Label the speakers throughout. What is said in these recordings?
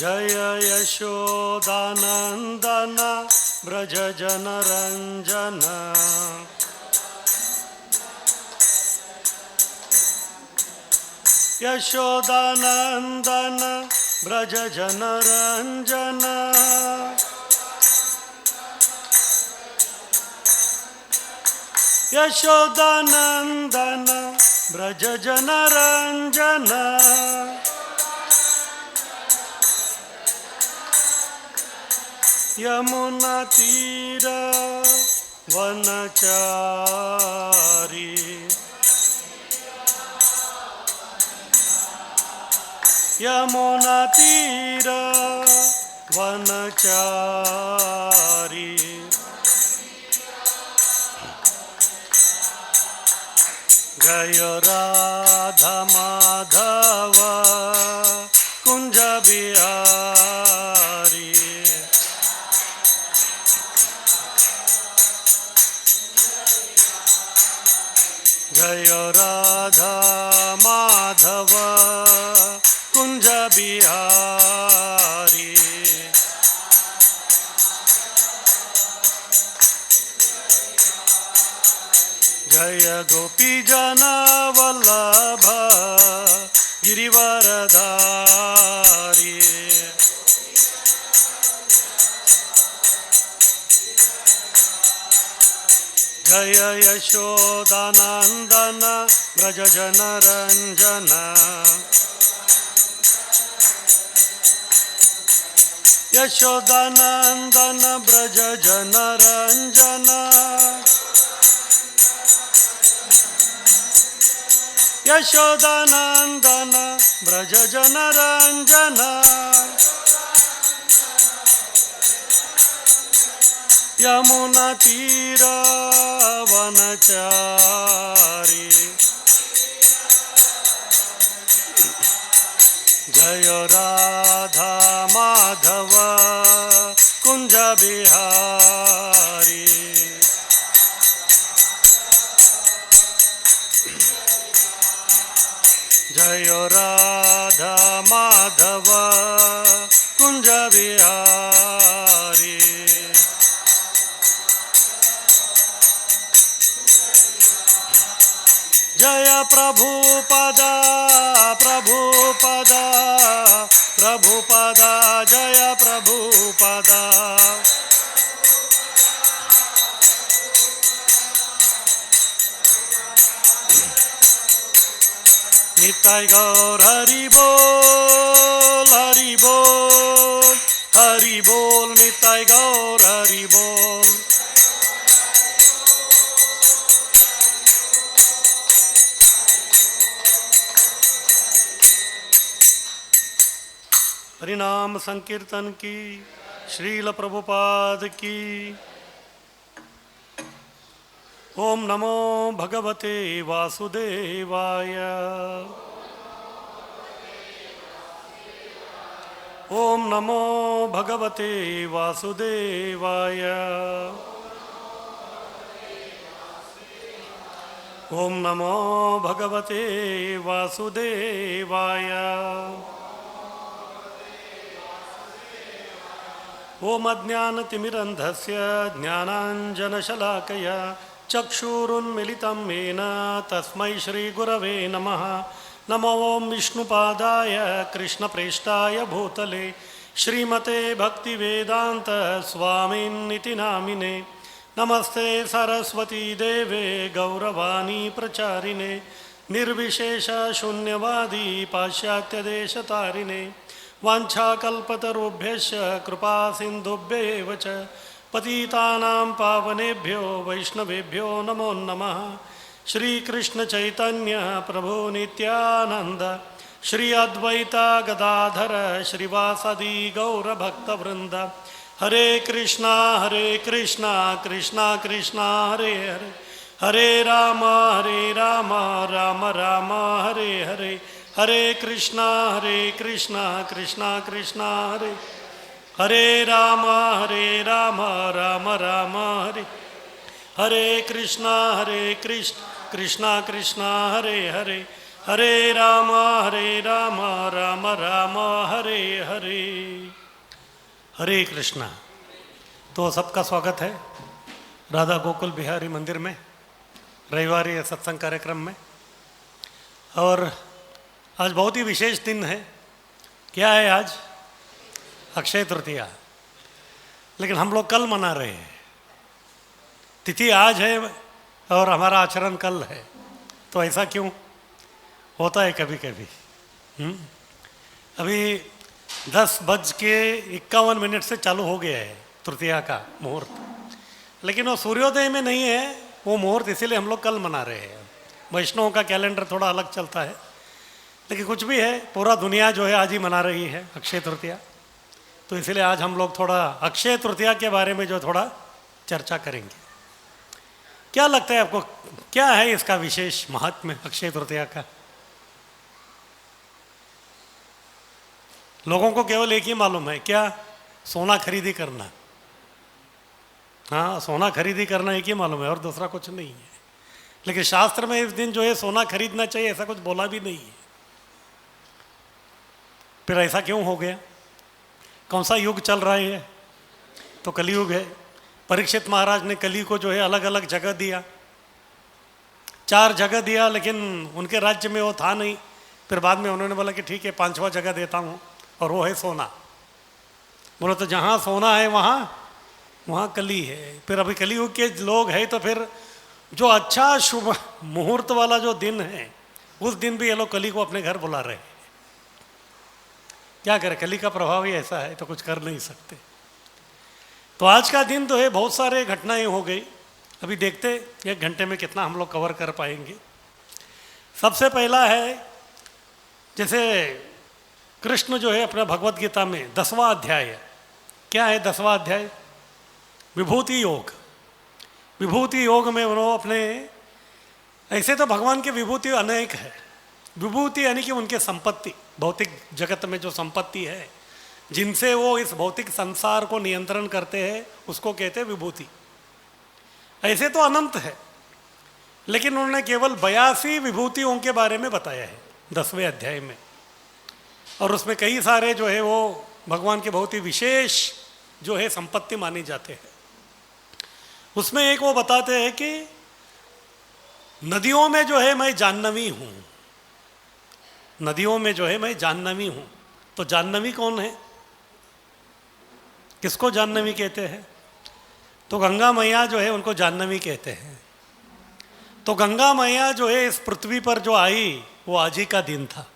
Speaker 1: जय यशोदानंदन ब्रज जनरंजन। यशोदानंदन ब्रज जनरंजन। यशोदानंदन ब्रज जनरंजन। यमुना तीर वनचारी। यमुना तीर वनचारी। जय राधा माधव कुंज बिहारी। जय राधा माधव कुंज बिहारी। जय गोपी जन वल्लभ गिरिवरधारी। जय यशोदानंदन ब्रज जनरंजन। यशोदानंदन ब्रज जनरंजन। यशोदानंदन ब्रज जनरंजन। यमुना तीर वनचारी। जय राधा माधव कुंज बिहारी। जय राधा माधव कुंज बिहारी। जय प्रभुपदा प्रभुपदा प्रभुपदा। जय प्रभुपदा। निताय गौर हरि बोल हरि बोल हरि बोल। निताय गौर हरि बोल। हरिनाम संकीर्तन की। श्रील प्रभुपाद की। ओम नमो भगवते वासुदेवाय। ओम नमो भगवते वासुदेवाय। ओम नमो भगवते वासुदेवाय। ओम अज्ञानतिमिरन्धस्य ज्ञानाञ्जनशलाकया चक्षुरुन्मिलितं येन तस्मै श्रीगुरवे नमः। नमो ओं विष्णुपादाय कृष्णप्रेष्ठाय भूतले श्रीमते भक्तिवेदान्त स्वामिन्निति नामिने। नमस्ते सरस्वती देवे गौरवाणी प्रचारिणे निर्विशेष शून्यवादी पाश्चात्यदेशतारिणे। वाञ्छाकल्पतरुभ्यश्च कृपा सिन्धुभ्येव च पतितानां पावनेभ्यो वैष्णवेभ्यो नमो नमः। श्री कृष्ण चैतन्य प्रभु नित्यानंद श्री अद्वैता गदाधर श्रीवासदि गौरभक्तवृंद। हरे कृष्णा कृष्णा कृष्णा हरे हरे। हरे राम राम राम हरे हरे। हरे कृष्णा कृष्णा कृष्णा हरे हरे। राम राम राम हरे। हरे कृष्णा कृष्णा कृष्णा हरे हरे। हरे राम राम राम हरे हरे। हरे कृष्णा। तो सबका स्वागत है राधा गोकुल बिहारी मंदिर में रविवारी सत्संग कार्यक्रम में। और आज बहुत ही विशेष दिन है। क्या है आज? अक्षय तृतीया। लेकिन हम लोग कल मना रहे हैं। तिथि आज है और हमारा आचरण कल है। तो ऐसा क्यों होता है कभी कभी। अभी 10:51 से चालू हो गया है तृतीया का मुहूर्त, लेकिन वो सूर्योदय में नहीं है वो मुहूर्त, इसीलिए हम लोग कल मना रहे हैं। वैष्णवों का कैलेंडर थोड़ा अलग चलता है, लेकिन कुछ भी है, पूरा दुनिया जो है आज ही मना रही है अक्षय तृतीया। तो इसलिए आज हम लोग थोड़ा अक्षय तृतीया के बारे में जो थोड़ा चर्चा करेंगे। क्या लगता है आपको, क्या है इसका विशेष महात्म्य अक्षय तृतीया का? लोगों को केवल एक ही मालूम है, क्या? सोना खरीदी करना। हाँ, सोना खरीदी करना एक ही मालूम है और दूसरा कुछ नहीं है। लेकिन शास्त्र में इस दिन जो है सोना खरीदना चाहिए ऐसा कुछ बोला भी नहीं है। फिर ऐसा क्यों हो गया? कौन सा युग चल रहा है? तो कलयुग है। परीक्षित महाराज ने कली को जो है अलग अलग जगह दिया, 4 जगह दिया, लेकिन उनके राज्य में वो था नहीं। फिर बाद में उन्होंने बोला कि ठीक है 5वां जगह देता हूँ, और वो है सोना। बोला तो जहाँ सोना है वहाँ कली है। फिर अभी कलयुग के लोग हैं, तो फिर जो अच्छा शुभ मुहूर्त वाला जो दिन है उस दिन भी ये लोग कली को अपने घर बुला रहे हैं। क्या करें, कली का प्रभाव ही ऐसा है, तो कुछ कर नहीं सकते। तो आज का दिन तो है, बहुत सारे घटनाएं हो गई। अभी देखते 1 घंटे में कितना हम लोग कवर कर पाएंगे। सबसे पहला है, जैसे कृष्ण जो है अपना भगवत गीता में 10वां अध्याय, क्या है 10वां अध्याय? विभूति योग। विभूति योग में उन्होंने अपने, ऐसे तो भगवान की विभूति अनेक है। विभूति यानी कि उनके संपत्ति, भौतिक जगत में जो संपत्ति है जिनसे वो इस भौतिक संसार को नियंत्रण करते हैं, उसको कहते हैं विभूति। ऐसे तो अनंत है, लेकिन उन्होंने केवल 82 विभूतियों के बारे में बताया है 10वें अध्याय में। और उसमें कई सारे जो है वो भगवान के बहुत ही विशेष जो है संपत्ति मानी जाते हैं। उसमें एक वो बताते हैं कि नदियों में जो है मैं जाह्नवी हूँ। नदियों में जो है मैं जाह्नवी हूँ। तो जाह्नवी कौन है? किसको जाह्नवी कहते हैं? तो गंगा मैया जो है उनको जाह्नवी कहते हैं। तो गंगा मैया जो है इस पृथ्वी पर जो आई वो आज ही का दिन था,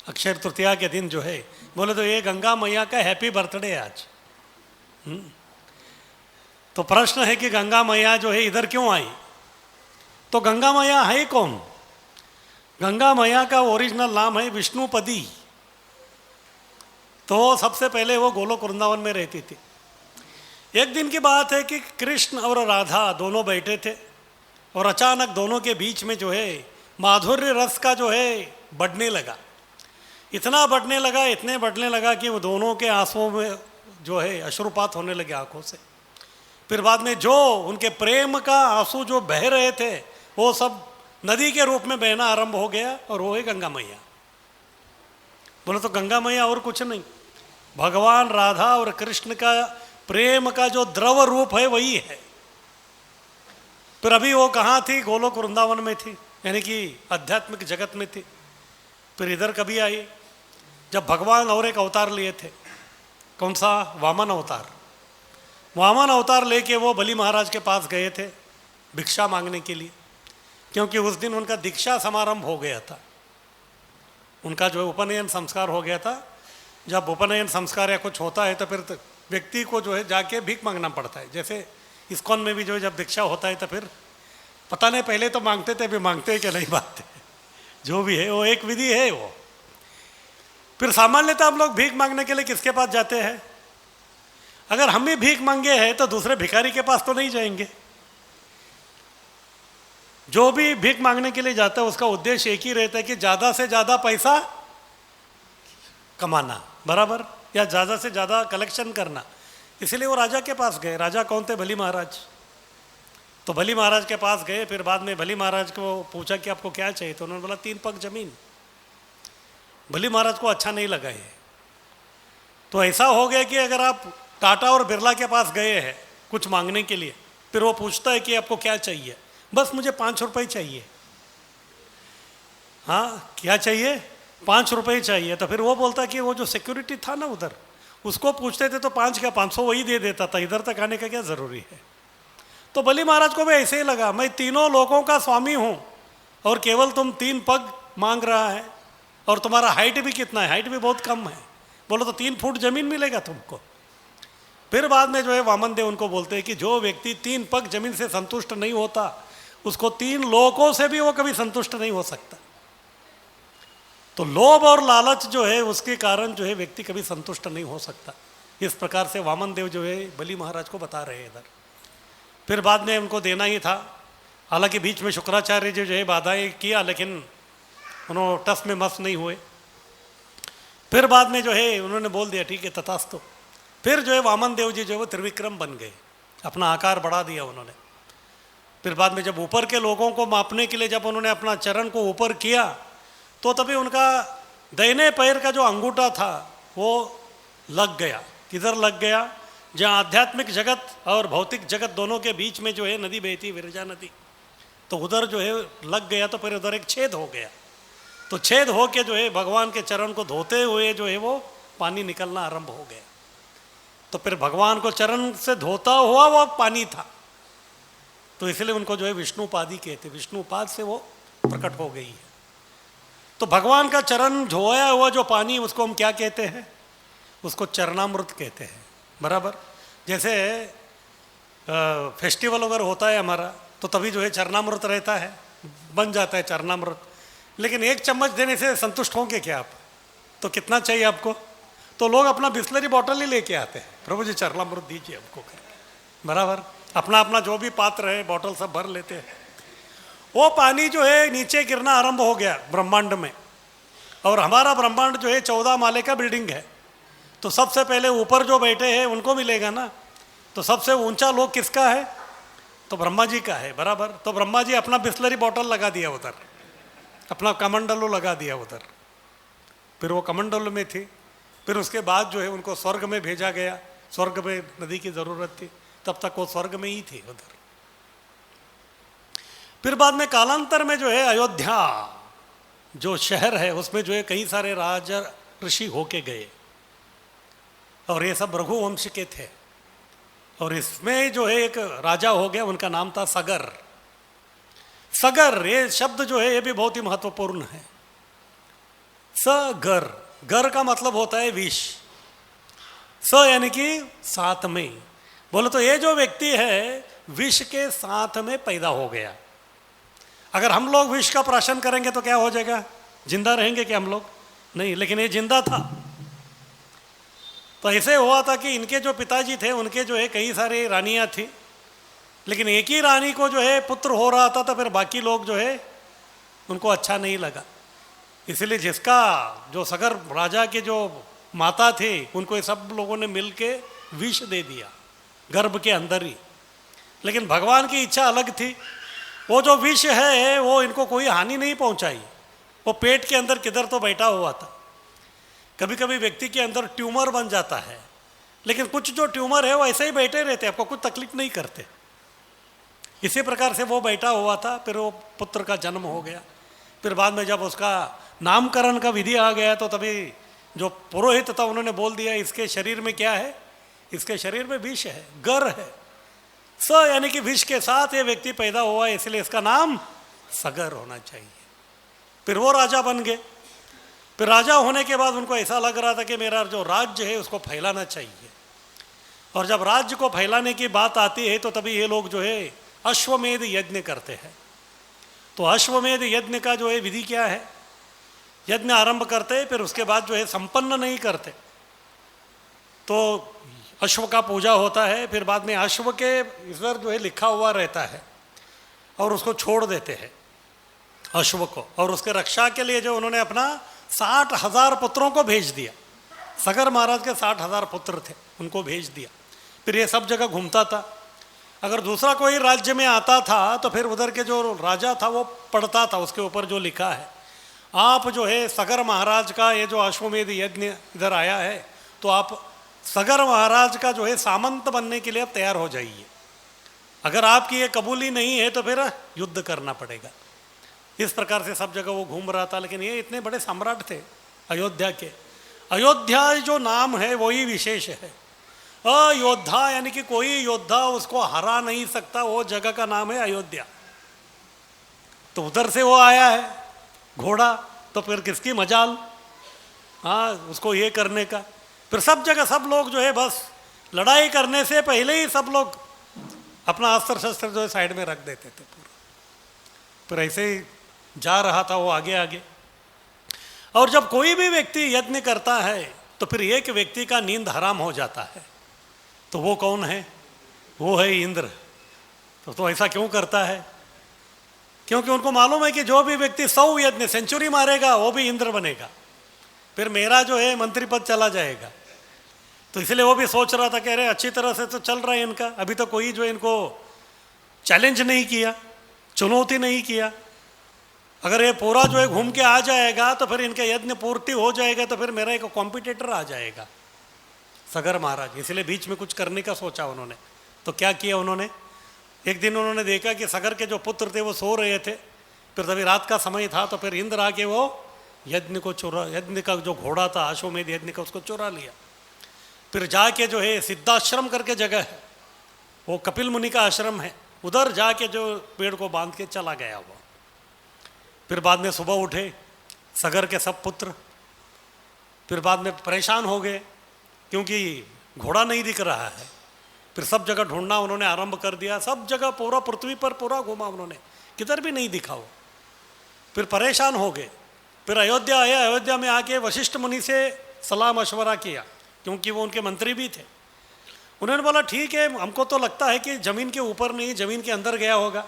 Speaker 1: अक्षय तृतीया के दिन जो है। बोले तो ये गंगा मैया का हैप्पी बर्थडे आज। तो प्रश्न है कि गंगा मैया जो है इधर क्यों आई? तो गंगा मैया है कौन? गंगा मैया का ओरिजिनल नाम है विष्णुपदी। तो सबसे पहले वो गोलोक वृंदावन में रहती थी। एक दिन की बात है कि कृष्ण और राधा दोनों बैठे थे, और अचानक दोनों के बीच में जो है माधुर्य रस का जो है बढ़ने लगा। इतना बढ़ने लगा कि वो दोनों के आंसुओं में जो है अश्रुपात होने लगे आंखों से। फिर बाद में जो उनके प्रेम का आंसू जो बह रहे थे वो सब नदी के रूप में बहना आरंभ हो गया, और वो है गंगा मैया। बोले तो गंगा मैया और कुछ नहीं, भगवान राधा और कृष्ण का प्रेम का जो द्रव रूप है वही है। फिर अभी वो कहाँ थी? गोलोक वृंदावन में थी, यानी कि आध्यात्मिक जगत में थी। फिर इधर कभी आई जब भगवान और एक अवतार लिए थे। कौन सा? वामन अवतार। वामन अवतार लेके वो बलि महाराज के पास गए थे भिक्षा मांगने के लिए, क्योंकि उस दिन उनका दीक्षा समारंभ हो गया था। उनका जो है उपनयन संस्कार हो गया था। जब उपनयन संस्कार या कुछ होता है तो फिर व्यक्ति को जो है जाके भीख मांगना पड़ता है। जैसे इस्कॉन में भी जो है जब दीक्षा होता है तो फिर पता नहीं, पहले तो मांगते थे, अभी मांगते हैं कि नहीं मांगते, जो भी है वो एक विधि है वो। फिर सामान्यतः हम लोग भीख मांगने के लिए किसके पास जाते हैं? अगर हम भी भीख मांगे हैं तो दूसरे भिखारी के पास तो नहीं जाएंगे। जो भी भीख मांगने के लिए जाता है उसका उद्देश्य एक ही रहता है कि ज़्यादा से ज़्यादा पैसा कमाना, बराबर, या ज़्यादा से ज़्यादा कलेक्शन करना। इसलिए वो राजा के पास गए। राजा कौन थे? बलि महाराज। तो बलि महाराज के पास गए। फिर बाद में बलि महाराज को पूछा कि आपको क्या चाहिए, तो उन्होंने बोला 3 पग जमीन। बलि महाराज को अच्छा नहीं लगा ये। तो ऐसा हो गया कि अगर आप टाटा और बिरला के पास गए हैं कुछ मांगने के लिए, फिर वो पूछता है कि आपको क्या चाहिए, बस मुझे 5 रुपये चाहिए। हाँ क्या चाहिए, 5 रुपये चाहिए। तो फिर वो बोलता कि वो जो सिक्योरिटी था ना उधर, उसको पूछते थे तो 5 का 500 वही दे देता था, इधर तक आने का क्या ज़रूरी है। तो बलि महाराज को भी ऐसे ही लगा, मैं तीनों लोगों का स्वामी हूँ और केवल तुम 3 पग मांग रहा है, और तुम्हारा हाइट भी कितना है, हाइट भी बहुत कम है, बोलो तो 3 फुट जमीन मिलेगा तुमको। फिर बाद में जो है वामन देव उनको बोलते हैं कि जो व्यक्ति 3 पग जमीन से संतुष्ट नहीं होता, उसको 3 लोकों से भी वो कभी संतुष्ट नहीं हो सकता। तो लोभ और लालच जो है उसके कारण जो है व्यक्ति कभी संतुष्ट नहीं हो सकता। इस प्रकार से वामन देव जो है बलि महाराज को बता रहे हैं इधर। फिर बाद में उनको देना ही था, हालांकि बीच में शुक्राचार्य जी जो है बाधाएं किया, लेकिन उन्होंने टस में मस नहीं हुए। फिर बाद में जो है उन्होंने बोल दिया ठीक है तथास्तु। फिर जो है वामन देव जी जो है वो त्रिविक्रम बन गए, अपना आकार बढ़ा दिया उन्होंने। फिर बाद में जब ऊपर के लोगों को मापने के लिए जब उन्होंने अपना चरण को ऊपर किया, तो तभी उनका दाहिने पैर का जो अंगूठा था वो लग गया। किधर लग गया, जहाँ आध्यात्मिक जगत और भौतिक जगत दोनों के बीच में जो है नदी बहती, विरजा नदी, तो उधर जो है लग गया। तो फिर उधर एक छेद हो गया। तो छेद हो के जो है भगवान के चरण को धोते हुए जो है वो पानी निकलना आरंभ हो गया। तो फिर भगवान को चरण से धोता हुआ वो पानी था, तो इसलिए उनको जो है विष्णुपादी कहते, विष्णुपाद से वो प्रकट हो गई है। तो भगवान का चरण धोया हुआ जो पानी, उसको हम क्या कहते हैं, उसको चरणामृत कहते हैं। बराबर जैसे फेस्टिवल अगर होता है हमारा, तो तभी जो है चरणामृत रहता है, बन जाता है चरणामृत। लेकिन 1 चम्मच देने से संतुष्ट होंगे क्या आप? तो कितना चाहिए आपको? तो लोग अपना बिस्लरी बॉटल ही लेके आते हैं, प्रभु जी चरणामृत दीजिए हमको करके। बराबर अपना अपना जो भी पात्र है बॉटल सब भर लेते हैं। वो पानी जो है नीचे गिरना आरंभ हो गया ब्रह्मांड में। और हमारा ब्रह्मांड जो है 14 माले का बिल्डिंग है। तो सबसे पहले ऊपर जो बैठे हैं उनको मिलेगा ना। तो सबसे ऊंचा लोक किसका है? तो ब्रह्मा जी का है। बराबर तो ब्रह्मा जी अपना बिस्लरी बॉटल लगा दिया उधर, अपना कमंडलू लगा दिया उधर। फिर वो कमंडलू में थी। फिर उसके बाद जो है उनको स्वर्ग में भेजा गया। स्वर्ग में नदी की ज़रूरत थी, तब तक वो स्वर्ग में ही थे उधर। फिर बाद में कालांतर में जो है अयोध्या जो शहर है उसमें जो है कई सारे राजा ऋषि होके गए, और ये सब रघुवंश के थे। और इसमें जो है एक राजा हो गया, उनका नाम था सगर। सगर ये शब्द जो है ये भी बहुत ही महत्वपूर्ण है। सगर, गर का मतलब होता है विष। स यानी कि साथ में। बोलो तो ये जो व्यक्ति है विष के साथ में पैदा हो गया। अगर हम लोग विष का प्राशन करेंगे तो क्या हो जाएगा? जिंदा रहेंगे क्या हम लोग? नहीं, लेकिन ये जिंदा था। तो ऐसे हुआ था कि इनके जो पिताजी थे उनके जो है कई सारी रानियां थी, लेकिन एक ही रानी को जो है पुत्र हो रहा था, तो फिर बाकी लोग जो है उनको अच्छा नहीं लगा। इसलिए जिसका जो सगर राजा के जो माता थे उनको ये सब लोगों ने मिल के विष दे दिया गर्भ के अंदर ही। लेकिन भगवान की इच्छा अलग थी। वो जो विष है वो इनको कोई हानि नहीं पहुंचाई। वो पेट के अंदर किधर तो बैठा हुआ था। कभी कभी व्यक्ति के अंदर ट्यूमर बन जाता है, लेकिन कुछ जो ट्यूमर है वो ऐसे ही बैठे रहते, आपको कुछ तकलीफ नहीं करते। इसी प्रकार से वो बैठा हुआ था। फिर वो पुत्र का जन्म हो गया। फिर बाद में जब उसका नामकरण का विधि आ गया तो तभी जो पुरोहित था उन्होंने बोल दिया इसके शरीर में क्या है? इसके शरीर में विष है, गर है। स यानी कि विष के साथ ये व्यक्ति पैदा हुआ, इसलिए इसका नाम सगर होना चाहिए। फिर वो राजा बन गए। फिर राजा होने के बाद उनको ऐसा लग रहा था कि मेरा जो राज्य है उसको फैलाना चाहिए। और जब राज्य को फैलाने की बात आती है तो तभी ये लोग जो है अश्वमेध यज्ञ करते हैं। तो अश्वमेध यज्ञ का जो है विधि क्या है? यज्ञ आरंभ करते, फिर उसके बाद जो है संपन्न नहीं करते, तो अश्व का पूजा होता है। फिर बाद में अश्व के इधर जो है लिखा हुआ रहता है और उसको छोड़ देते हैं अश्व को। और उसके रक्षा के लिए जो उन्होंने अपना 60,000 पुत्रों को भेज दिया। सगर महाराज के 60,000 पुत्र थे, उनको भेज दिया। फिर ये सब जगह घूमता था। अगर दूसरा कोई राज्य में आता था तो फिर उधर के जो राजा था वो पढ़ता था उसके ऊपर जो लिखा है, आप जो है सगर महाराज का ये जो अश्वमेध यज्ञ इधर आया है तो आप सगर महाराज का जो है सामंत बनने के लिए आप तैयार हो जाइए। अगर आपकी ये कबूली नहीं है तो फिर युद्ध करना पड़ेगा। इस प्रकार से सब जगह वो घूम रहा था। लेकिन ये इतने बड़े सम्राट थे अयोध्या के। अयोध्या जो नाम है वही विशेष है। अयोध्या यानी कि कोई योद्धा उसको हरा नहीं सकता, वो जगह का नाम है अयोध्या। तो उधर से वो आया है घोड़ा, तो फिर किसकी मजाल हाँ उसको ये करने का। फिर सब जगह सब लोग जो है बस लड़ाई करने से पहले ही सब लोग अपना अस्त्र शस्त्र जो है साइड में रख देते थे पूरा। फिर ऐसे ही जा रहा था वो आगे आगे। और जब कोई भी व्यक्ति यज्ञ करता है तो फिर एक व्यक्ति का नींद हराम हो जाता है। तो वो कौन है? वो है इंद्र। तो ऐसा क्यों करता है? क्योंकि उनको मालूम है कि जो भी व्यक्ति 100 यज्ञ सेंचुरी मारेगा वो भी इंद्र बनेगा, फिर मेरा जो है मंत्री पद चला जाएगा। तो इसलिए वो भी सोच रहा था कि अरे अच्छी तरह से तो चल रहा है इनका, अभी तो कोई जो इनको चैलेंज नहीं किया, चुनौती नहीं किया। अगर ये पूरा जो है घूम के आ जाएगा तो फिर इनके यज्ञ पूर्ति हो जाएगा, तो फिर मेरा एक कॉम्पिटिटर आ जाएगा सगर महाराज। इसलिए बीच में कुछ करने का सोचा उन्होंने। तो क्या किया उन्होंने, एक दिन उन्होंने देखा कि सगर के जो पुत्र थे वो सो रहे थे। फिर तभी रात का समय था, तो फिर इंद्र आके वो यज्ञ को यज्ञ का जो घोड़ा था अश्वमेध यज्ञ का उसको चुरा लिया। फिर जाके जो है सिद्धाश्रम करके जगह है, वो कपिल मुनि का आश्रम है, उधर जाके जो पेड़ को बांध के चला गया वो। फिर बाद में सुबह उठे सगर के सब पुत्र, फिर बाद में परेशान हो गए क्योंकि घोड़ा नहीं दिख रहा है। फिर सब जगह ढूंढना उन्होंने आरंभ कर दिया, सब जगह पूरा पृथ्वी पर पूरा घूमा उन्होंने, किधर भी नहीं दिखा वो। फिर परेशान हो गए। फिर अयोध्या आया, अयोध्या में आके वशिष्ठ मुनि से सलाह मशवरा किया क्योंकि वो उनके मंत्री भी थे। उन्होंने बोला ठीक है, हमको तो लगता है कि ज़मीन के ऊपर नहीं ज़मीन के अंदर गया होगा,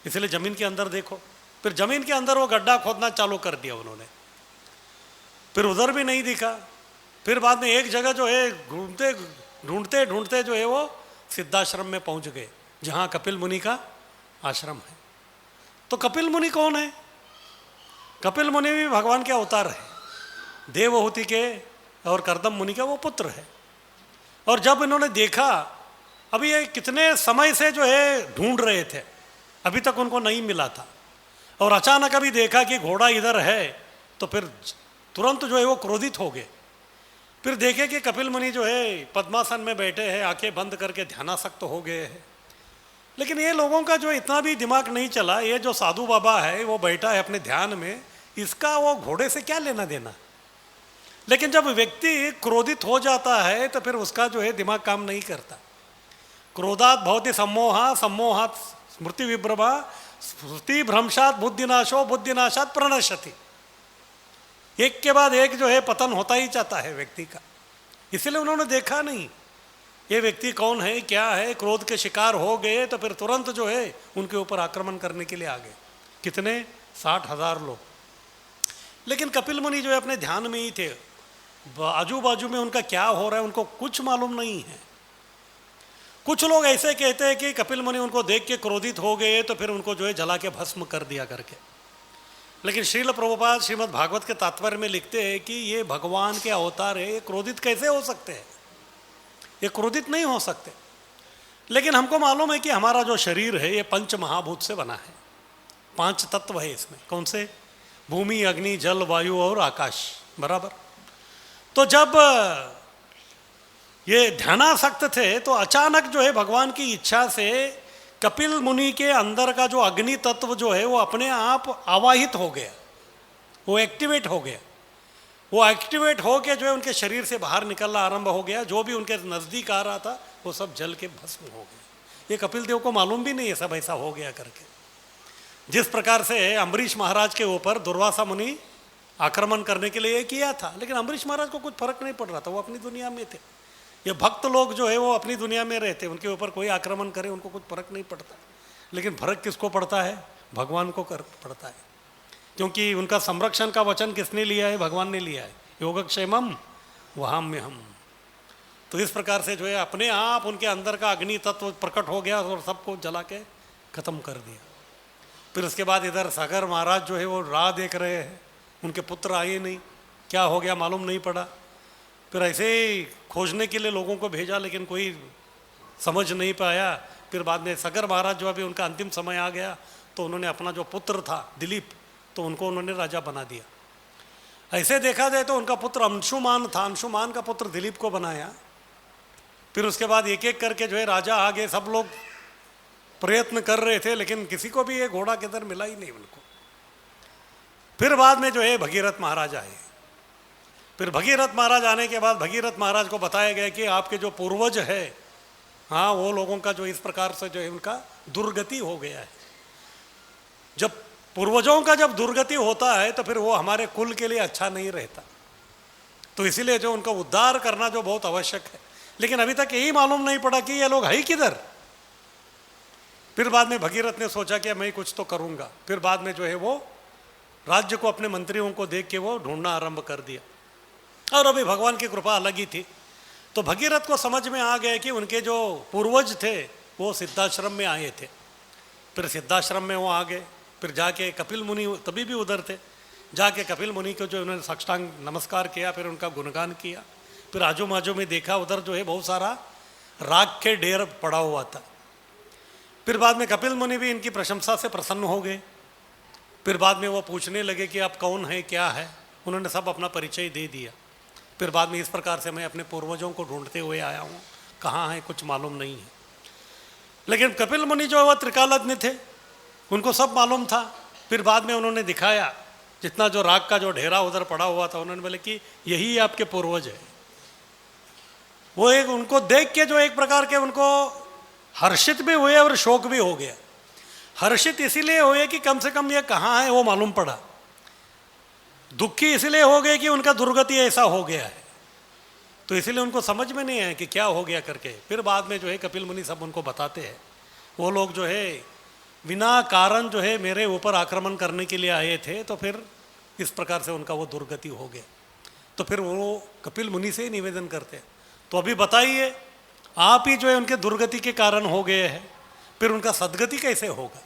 Speaker 1: इसलिए ज़मीन के अंदर देखो। फिर ज़मीन के अंदर वो गड्ढा खोदना चालू कर दिया उन्होंने, फिर उधर भी नहीं दिखा। फिर बाद में एक जगह जो है ढूंढते ढूंढते ढूंढते जो है वो सिद्धाश्रम में पहुंच गए जहाँ कपिल मुनि का आश्रम है। तो कपिल मुनि कौन है? कपिल मुनि भी भगवान के अवतार है, देवहूति के और कर्दम मुनि का वो पुत्र है। और जब इन्होंने देखा, अभी ये कितने समय से जो है ढूंढ रहे थे, अभी तक उनको नहीं मिला था, और अचानक अभी देखा कि घोड़ा इधर है, तो फिर तुरंत जो है वो क्रोधित हो गए। फिर देखे कि कपिल मुनि जो है पद्मासन में बैठे हैं, आंखें बंद करके ध्यानासक्त हो गए हैं। लेकिन ये लोगों का जो इतना भी दिमाग नहीं चला, ये जो साधु बाबा है वो बैठा है अपने ध्यान में, इसका वो घोड़े से क्या लेना देना। लेकिन जब व्यक्ति क्रोधित हो जाता है तो फिर उसका जो है दिमाग काम नहीं करता। क्रोधात भवति सम्मोहा, सम्मोहात स्मृति विभ्रमा, स्मृति भ्रंशात बुद्धिनाशो, बुद्धिनाशात प्रणश्यति। एक के बाद एक जो है पतन होता ही जाता है व्यक्ति का। इसलिए उन्होंने देखा नहीं ये व्यक्ति कौन है क्या है, क्रोध के शिकार हो गए तो फिर तुरंत जो है उनके ऊपर आक्रमण करने के लिए आ गए। कितने? 60,000 लोग। लेकिन कपिल मुनि जो है अपने ध्यान में ही थे, आजू बाजू में उनका क्या हो रहा है उनको कुछ मालूम नहीं है। कुछ लोग ऐसे कहते हैं कि कपिल मुनि उनको देख के क्रोधित हो गए तो फिर उनको जो है जला के भस्म कर दिया करके। लेकिन श्रील प्रभुपाद श्रीमद् भागवत के तात्पर्य में लिखते हैं कि ये भगवान के अवतार है, ये क्रोधित कैसे हो सकते हैं? ये क्रोधित नहीं हो सकते। लेकिन हमको मालूम है कि हमारा जो शरीर है ये 5 महाभूत से बना है, 5 तत्व है इसमें। कौन से? भूमि, अग्नि, जल, वायु और आकाश, बराबर। तो जब ये ध्यानासक्त थे तो अचानक जो है भगवान की इच्छा से कपिल मुनि के अंदर का जो अग्नि तत्व जो है वो अपने आप आवाहित हो गया, वो एक्टिवेट हो गया। वो एक्टिवेट हो के जो है उनके शरीर से बाहर निकलना आरंभ हो गया। जो भी उनके नज़दीक आ रहा था वो सब जल के भस्म हो गया। ये कपिल देव को मालूम भी नहीं है सब ऐसा हो गया करके। जिस प्रकार से अम्बरीश महाराज के ऊपर दुर्वासा मुनि आक्रमण करने के लिए किया था, लेकिन अम्बरीश महाराज को कुछ फर्क नहीं पड़ रहा था, वो अपनी दुनिया में थे। ये भक्त लोग जो है वो अपनी दुनिया में रहते, उनके ऊपर कोई आक्रमण करे उनको कुछ फर्क नहीं पड़ता। लेकिन फर्क किसको पड़ता है? भगवान को पड़ता है, क्योंकि उनका संरक्षण का वचन किसने लिया है? भगवान ने लिया है। योगक्षेमम वहाम्य हम। तो इस प्रकार से जो है अपने आप उनके अंदर का अग्नि तत्व प्रकट हो गया और सबको जला के खत्म कर दिया। फिर उसके बाद इधर सागर महाराज जो है वो राह देख रहे हैं, उनके पुत्र आए नहीं, क्या हो गया मालूम नहीं पड़ा। फिर ऐसे ही खोजने के लिए लोगों को भेजा, लेकिन कोई समझ नहीं पाया। फिर बाद में सागर महाराज जो अभी उनका अंतिम समय आ गया, तो उन्होंने अपना जो पुत्र था दिलीप, तो उनको उन्होंने राजा बना दिया। ऐसे देखा जाए तो उनका पुत्र अंशुमान था, अंशुमान का पुत्र दिलीप को बनाया। फिर उसके बाद एक एक करके जो है राजा आ गए, सब लोग प्रयत्न कर रहे थे, लेकिन किसी को भी ये घोड़ा किधर मिला ही नहीं उनको। फिर बाद में जो है भगीरथ महाराज आए। फिर भगीरथ महाराज आने के बाद भगीरथ महाराज को बताया गया कि आपके जो पूर्वज है, हाँ, वो लोगों का जो इस प्रकार से जो है उनका दुर्गति हो गया है। जब पूर्वजों का जब दुर्गति होता है तो फिर वो हमारे कुल के लिए अच्छा नहीं रहता, तो इसीलिए जो उनका उद्धार करना जो बहुत आवश्यक है। लेकिन अभी तक यही मालूम नहीं पड़ा कि ये लोग है किधर। फिर बाद में भगीरथ ने सोचा कि मैं कुछ तो करूंगा। फिर बाद में जो है वो राज्य को अपने मंत्रियों को देख के वो ढूंढना आरंभ कर दिया। और अभी भगवान की कृपा अलग ही थी, तो भगीरथ को समझ में आ गया कि उनके जो पूर्वज थे वो सिद्धाश्रम में आए थे। फिर सिद्धाश्रम में वो आ गए। फिर जाके कपिल मुनि तभी भी उधर थे, जाके कपिल मुनि को जो उन्होंने साष्टांग नमस्कार किया, फिर उनका गुणगान किया। फिर आजू बाजू में देखा, उधर जो है बहुत सारा राख के ढेर पड़ा हुआ था। फिर बाद में कपिल मुनि भी इनकी प्रशंसा से प्रसन्न हो गए। फिर बाद में वो पूछने लगे कि आप कौन है, क्या है। उन्होंने सब अपना परिचय दे दिया। फिर बाद में इस प्रकार से मैं अपने पूर्वजों को ढूंढते हुए आया हूँ, कहाँ है कुछ मालूम नहीं है। लेकिन कपिल मुनि जो वह त्रिकालज्ञ थे, उनको सब मालूम था। फिर बाद में उन्होंने दिखाया जितना जो राग का जो ढेरा उधर पड़ा हुआ था, उन्होंने बोले कि यही आपके पूर्वज है। वो एक उनको देख के जो एक प्रकार के उनको हर्षित भी हुए और शोक भी हो गया। हर्षित इसीलिए हुए कि कम से कम ये कहाँ है वो मालूम पड़ा। दुखी इसलिए हो गए कि उनका दुर्गति ऐसा हो गया है, तो इसीलिए उनको समझ में नहीं आया कि क्या हो गया करके। फिर बाद में जो है कपिल मुनि सब उनको बताते हैं, वो लोग जो है बिना कारण जो है मेरे ऊपर आक्रमण करने के लिए आए थे, तो फिर इस प्रकार से उनका वो दुर्गति हो गया। तो फिर वो कपिल मुनि से ही निवेदन करते हैं, तो अभी बताइए आप ही जो है उनके दुर्गति के कारण हो गए हैं, फिर उनका सदगति कैसे होगा।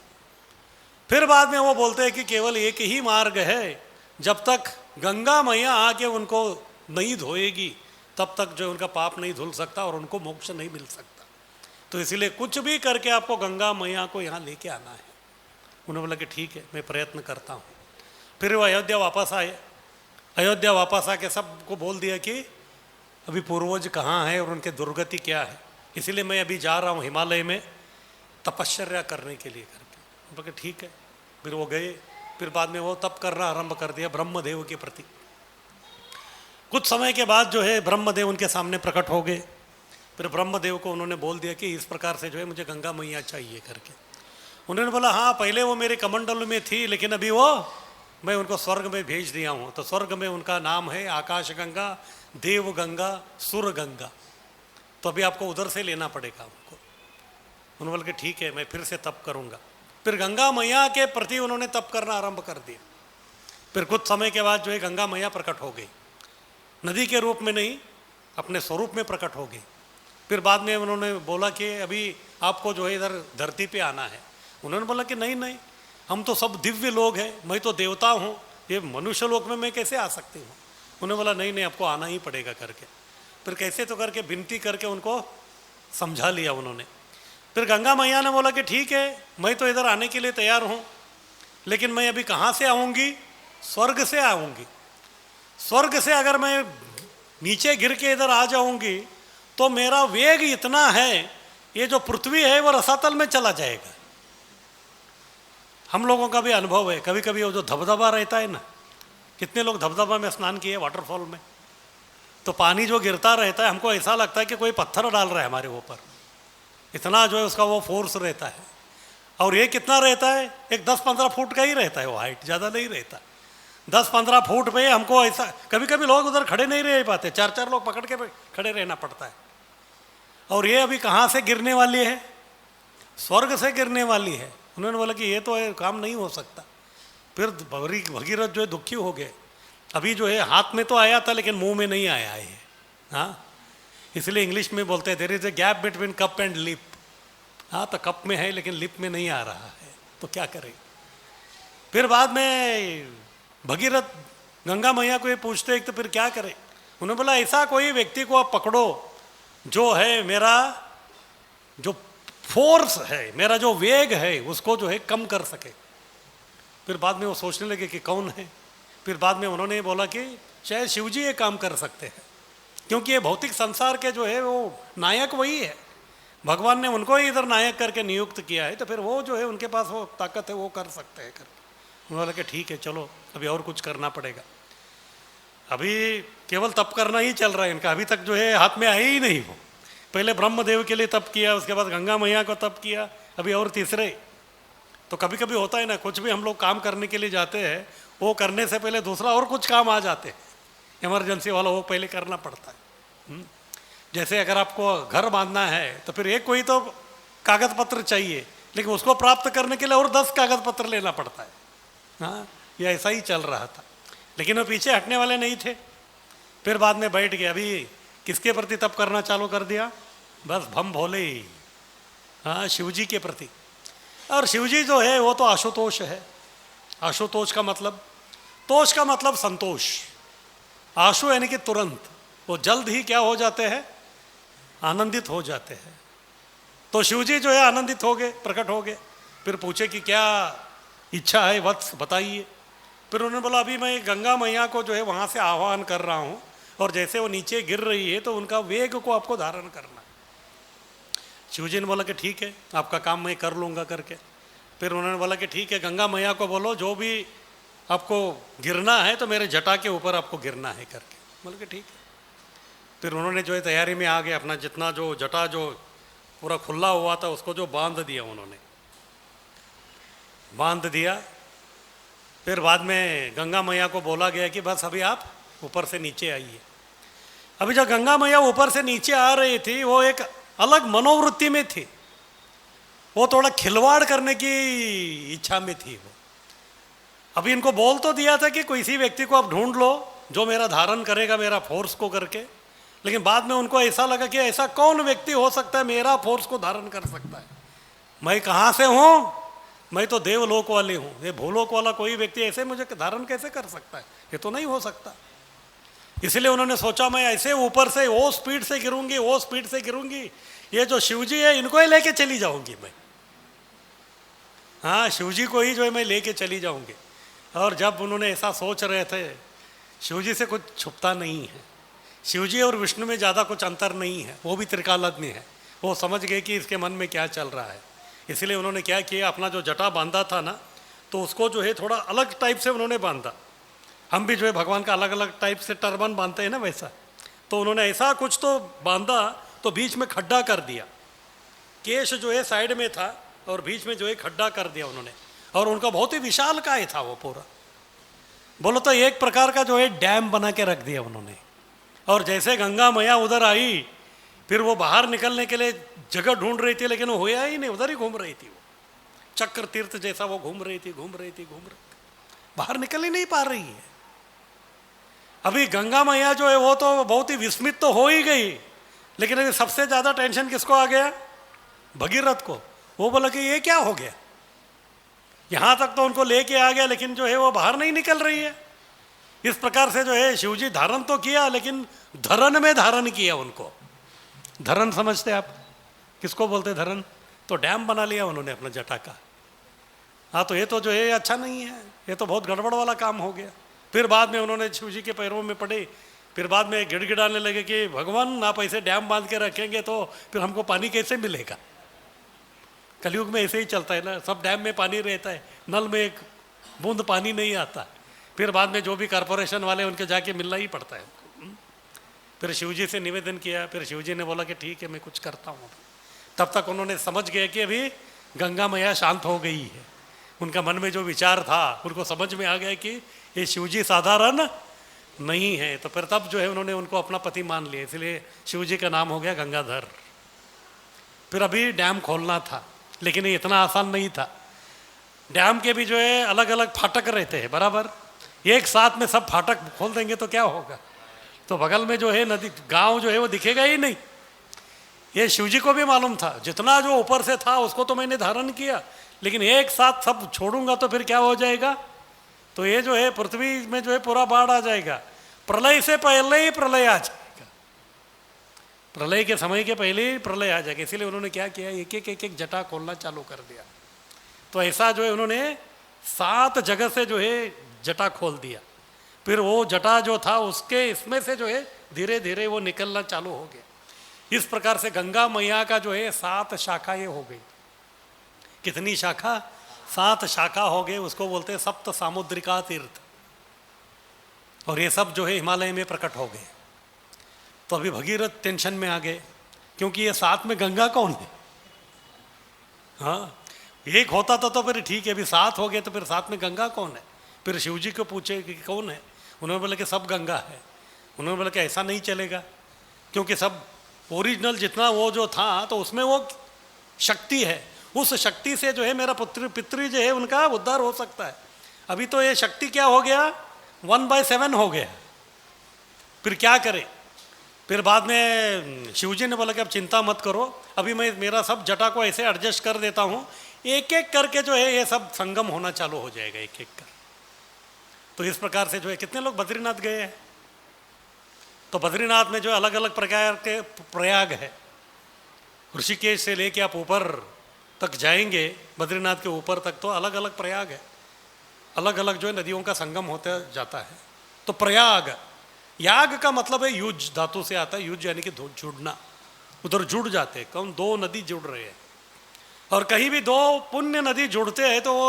Speaker 1: फिर बाद में वो बोलते हैं कि केवल एक ही मार्ग है, जब तक गंगा मैया आके उनको नहीं धोएगी तब तक जो उनका पाप नहीं धुल सकता और उनको मोक्ष नहीं मिल सकता। तो इसीलिए कुछ भी करके आपको गंगा मैया को यहाँ लेके आना है। उन्होंने बोला कि ठीक है, मैं प्रयत्न करता हूँ। फिर वो अयोध्या वापस आए। अयोध्या वापस आके सबको बोल दिया कि अभी पूर्वज कहाँ है और उनके दुर्गति क्या है, इसीलिए मैं अभी जा रहा हूँ हिमालय में तपश्चर्या करने के लिए करके। बोले ठीक है। फिर वो गए। फिर बाद में वो तप करना आरंभ कर दिया ब्रह्मदेव के प्रति। कुछ समय के बाद जो है ब्रह्मदेव उनके सामने प्रकट हो गए। फिर ब्रह्मदेव को उन्होंने बोल दिया कि इस प्रकार से जो है मुझे गंगा मैया चाहिए करके। उन्होंने बोला हाँ, पहले वो मेरे कमंडल में थी, लेकिन अभी वो मैं उनको स्वर्ग में भेज दिया हूँ। तो स्वर्ग में उनका नाम है आकाश गंगा, देव गंगा, सुर गंगा। तो अभी आपको उधर से लेना पड़ेगा उनको। उन्होंने बोला कि ठीक है, मैं फिर से तप करूँगा। फिर गंगा मैया के प्रति उन्होंने तप करना आरंभ कर दिया। फिर कुछ समय के बाद जो है गंगा मैया प्रकट हो गई, नदी के रूप में नहीं, अपने स्वरूप में प्रकट हो गई। फिर बाद में उन्होंने बोला कि अभी आपको जो है इधर धरती पे आना है। उन्होंने बोला कि नहीं नहीं, हम तो सब दिव्य लोग हैं, मैं तो देवता हूँ, ये मनुष्य लोक में मैं कैसे आ सकती हूँ। उन्होंने बोला नहीं नहीं, आपको आना ही पड़ेगा करके। फिर कैसे तो करके विनती करके उनको समझा लिया उन्होंने। फिर गंगा मैया ने बोला कि ठीक है, मैं तो इधर आने के लिए तैयार हूँ, लेकिन मैं अभी कहाँ से आऊँगी? स्वर्ग से आऊँगी। स्वर्ग से अगर मैं नीचे गिर के इधर आ जाऊँगी तो मेरा वेग इतना है, ये जो पृथ्वी है वो रसातल में चला जाएगा। हम लोगों का भी अनुभव है, कभी कभी वो जो धबधबा रहता है ना, कितने लोग धबधबा में स्नान किए, वाटरफॉल में, तो पानी जो गिरता रहता है हमको ऐसा लगता है कि कोई पत्थर डाल रहा है हमारे ऊपर, इतना जो है उसका वो फोर्स रहता है। और ये कितना रहता है? एक 10-15 फुट का ही रहता है वो, हाइट ज़्यादा नहीं रहता। 10-15 फुट पे हमको ऐसा, कभी कभी लोग उधर खड़े नहीं रह पाते, 4-4 लोग पकड़ के खड़े रहना पड़ता है। और ये अभी कहाँ से गिरने वाली है? स्वर्ग से गिरने वाली है। उन्होंने बोला कि ये तो काम नहीं हो सकता। फिर भगीरथ जो है दुखी हो गए। अभी जो है हाथ में तो आया था लेकिन मुंह में नहीं आया है। हाँ, इसलिए इंग्लिश में बोलते हैं there is a gap between cup and lip. हाँ, तो कप में है लेकिन लिप में नहीं आ रहा है, तो क्या करें। फिर बाद में भगीरथ गंगा मैया को ये पूछते तो फिर क्या करें। उन्होंने बोला ऐसा कोई व्यक्ति को आप पकड़ो जो है मेरा जो फोर्स है, मेरा जो वेग है उसको जो है कम कर सके। फिर बाद में वो सोचने लगे कि कौन है। फिर बाद में उन्होंने बोला कि शायद शिव जी ये काम कर सकते हैं, क्योंकि ये भौतिक संसार के जो है वो नायक वही है, भगवान ने उनको ही इधर नायक करके नियुक्त किया है, तो फिर वो जो है उनके पास वो ताकत है, वो कर सकते हैं करके। उन्होंने बोला कि ठीक है चलो अभी और कुछ करना पड़ेगा। अभी केवल तप करना ही चल रहा है इनका, अभी तक जो है हाथ में आए ही नहीं। वो पहले ब्रह्मदेव के लिए तप किया, उसके बाद गंगा मैया को तप किया, अभी और तीसरे। तो कभी कभी होता है ना, कुछ भी हम लोग काम करने के लिए जाते हैं, वो करने से पहले दूसरा और कुछ काम आ जाते हैं इमरजेंसी वाला, वो पहले करना पड़ता है। जैसे अगर आपको घर बांधना है तो फिर एक कोई तो कागज पत्र चाहिए, लेकिन उसको प्राप्त करने के लिए और 10 कागज पत्र लेना पड़ता है। हाँ, ये ऐसा ही चल रहा था, लेकिन वो पीछे हटने वाले नहीं थे। फिर बाद में बैठ गए, अभी किसके प्रति तप करना चालू कर दिया, बस भम भोले ही, हाँ शिव जी के प्रति। और शिव जी जो है वो तो आशुतोष है। आशुतोष का मतलब, तोष का मतलब संतोष, आशु यानी कि तुरंत, वो जल्द ही क्या हो जाते हैं, आनंदित हो जाते हैं। तो शिव जी जो है आनंदित हो गए, प्रकट हो गए। फिर पूछे कि क्या इच्छा है वत्स, बताइए। फिर उन्होंने बोला अभी मैं गंगा मैया को जो है वहाँ से आह्वान कर रहा हूँ, और जैसे वो नीचे गिर रही है तो उनका वेग को आपको धारण करना। शिव जी ने बोला कि ठीक है आपका काम मैं कर लूँगा करके। फिर उन्होंने बोला कि ठीक है गंगा मैया को बोलो जो भी आपको गिरना है तो मेरे जटा के ऊपर आपको गिरना है करके। बोला कि ठीक है। फिर उन्होंने जो है तैयारी में आ गए, अपना जितना जो जटा जो पूरा खुला हुआ था उसको जो बांध दिया, उन्होंने बांध दिया। फिर बाद में गंगा मैया को बोला गया कि बस अभी आप ऊपर से नीचे आइए। अभी जब गंगा मैया ऊपर से नीचे आ रही थी, वो एक अलग मनोवृत्ति में थी, वो थोड़ा खिलवाड़ करने की इच्छा में थी वो। अभी इनको बोल तो दिया था कि किसी व्यक्ति को आप ढूंढ लो जो मेरा धारण करेगा, मेरा फोर्स को करके, लेकिन बाद में उनको ऐसा लगा कि ऐसा कौन व्यक्ति हो सकता है मेरा फोर्स को धारण कर सकता है। मैं कहाँ से हूँ, मैं तो देवलोक वाले हूँ, ये भूलोक वाला कोई व्यक्ति ऐसे मुझे धारण कैसे कर सकता है, ये तो नहीं हो सकता। इसलिए उन्होंने सोचा मैं ऐसे ऊपर से वो स्पीड से गिरूंगी, वो स्पीड से गिरूंगी, ये जो शिवजी है इनको ही लेके चली जाऊंगी मैं। हाँ, शिवजी को ही जो है मैं लेके चली जाऊंगी। और जब उन्होंने ऐसा सोच रहे थे, शिवजी से कुछ छुपता नहीं है, शिवजी और विष्णु में ज़्यादा कुछ अंतर नहीं है, वो भी त्रिकालाग्नि है। वो समझ गए कि इसके मन में क्या चल रहा है। इसलिए उन्होंने क्या किया, अपना जो जटा बांधा था ना, तो उसको जो है थोड़ा अलग टाइप से उन्होंने बांधा। हम भी जो है भगवान का अलग अलग टाइप से टर्बन बांधते हैं ना, वैसा। तो उन्होंने ऐसा कुछ तो बांधा, तो बीच में खड्डा कर दिया। केश जो है साइड में था और बीच में जो है खड्डा कर दिया उन्होंने, और उनका बहुत ही विशाल काय था वो पूरा। बोलो तो एक प्रकार का जो है डैम बना के रख दिया उन्होंने। और जैसे गंगा मैया उधर आई, फिर वो बाहर निकलने के लिए जगह ढूंढ रही थी, लेकिन वो होया ही नहीं, उधर ही घूम रही थी। वो चक्र तीर्थ जैसा वो घूम रही थी, बाहर निकल ही नहीं पा रही है। अभी गंगा मैया जो है वो तो बहुत ही विस्मित तो हो ही गई, लेकिन अभी सबसे ज़्यादा टेंशन किसको आ गया, भगीरथ को। वो बोला कि ये क्या हो गया, यहाँ तक तो उनको लेके आ गया, लेकिन जो है वो बाहर नहीं निकल रही है। इस प्रकार से जो है शिवजी धारण तो किया, लेकिन धरण में धारण किया उनको। धरण समझते आप किसको बोलते, धरण? तो डैम बना लिया उन्होंने अपना जटा का। हाँ, तो ये तो जो है अच्छा नहीं है, ये तो बहुत गड़बड़ वाला काम हो गया। फिर बाद में उन्होंने शिवजी के पैरों में पड़े, फिर बाद में गिड़गिड़ाने लगे कि भगवान आप ऐसे डैम बांध के रखेंगे तो फिर हमको पानी कैसे मिलेगा। कलयुग में ऐसे ही चलता है ना, सब डैम में पानी रहता है, नल में एक बूंद पानी नहीं आता। फिर बाद में जो भी कॉरपोरेशन वाले उनके जाके मिलना ही पड़ता है। फिर शिवजी से निवेदन किया, फिर शिवजी ने बोला कि ठीक है मैं कुछ करता हूँ। तब तक उन्होंने समझ गए कि अभी गंगा मैया शांत हो गई है। उनका मन में जो विचार था उनको समझ में आ गया कि ये शिवजी साधारण नहीं है। तो फिर तब जो है उन्होंने उनको अपना पति मान लिया, इसलिए शिवजी का नाम हो गया गंगाधर। फिर अभी डैम खोलना था, लेकिन ये इतना आसान नहीं था। डैम के भी जो है अलग अलग फाटक रहते हैं, बराबर एक साथ में सब फाटक खोल देंगे तो क्या होगा, तो बगल में जो है नदी गांव जो है वो दिखेगा ही नहीं। ये शिव जी को भी मालूम था, जितना जो ऊपर से था उसको तो मैंने धारण किया, लेकिन एक साथ सब छोड़ूंगा तो फिर क्या हो जाएगा, तो ये जो है पृथ्वी में जो है पूरा बाढ़ आ जाएगा। प्रलय से पहले ही प्रलय आ जाएगा, प्रलय के समय के पहले ही प्रलय आ जाएगा। इसीलिए उन्होंने क्या किया, एक एक जटा खोलना चालू कर दिया। तो ऐसा जो है उन्होंने 7 जगह से जो है जटा खोल दिया। फिर वो जटा जो था उसके इसमें से जो है धीरे धीरे वो निकलना चालू हो गया। इस प्रकार से गंगा मैया का जो है 7 शाखाएं हो गई। कितनी शाखा, 7 शाखा हो गए, उसको बोलते हैं सप्त सामुद्रिका तीर्थ। और ये सब जो है हिमालय में प्रकट हो गए। तो अभी भगीरथ टेंशन में आ गए, क्योंकि ये 7 में गंगा कौन है। हाँ, एक होता तो फिर ठीक है, अभी 7 हो गए तो फिर 7 में गंगा कौन है। फिर शिव जी को पूछे कि कौन है, उन्होंने बोला कि सब गंगा है। उन्होंने बोला कि ऐसा नहीं चलेगा, क्योंकि सब ओरिजिनल जितना वो जो था तो उसमें वो शक्ति है, उस शक्ति से जो है मेरा पितृ जो है उनका उद्धार हो सकता है। अभी तो ये शक्ति क्या हो गया, 1/7 हो गया। फिर क्या करें। फिर बाद में शिवजी ने बोला कि अब चिंता मत करो, अभी मैं मेरा सब जटा को ऐसे एडजस्ट कर देता हूँ, एक एक करके जो है ये सब संगम होना चालू हो जाएगा एक एक कर। तो इस प्रकार से जो है कितने लोग बद्रीनाथ गए हैं। तो बद्रीनाथ में जो अलग अलग प्रकार के प्रयाग है। ऋषिकेश से लेके आप ऊपर तक जाएंगे, बद्रीनाथ के ऊपर तक तो अलग अलग प्रयाग है, अलग अलग जो है नदियों का संगम होता जाता है। तो प्रयाग, याग का मतलब है युज, धातु से आता है युज, यानी कि जुड़ना। उधर जुड़ जाते हैं, कौन, 2 नदी जुड़ रहे हैं। और कहीं भी 2 पुण्य नदी जुड़ते हैं तो वो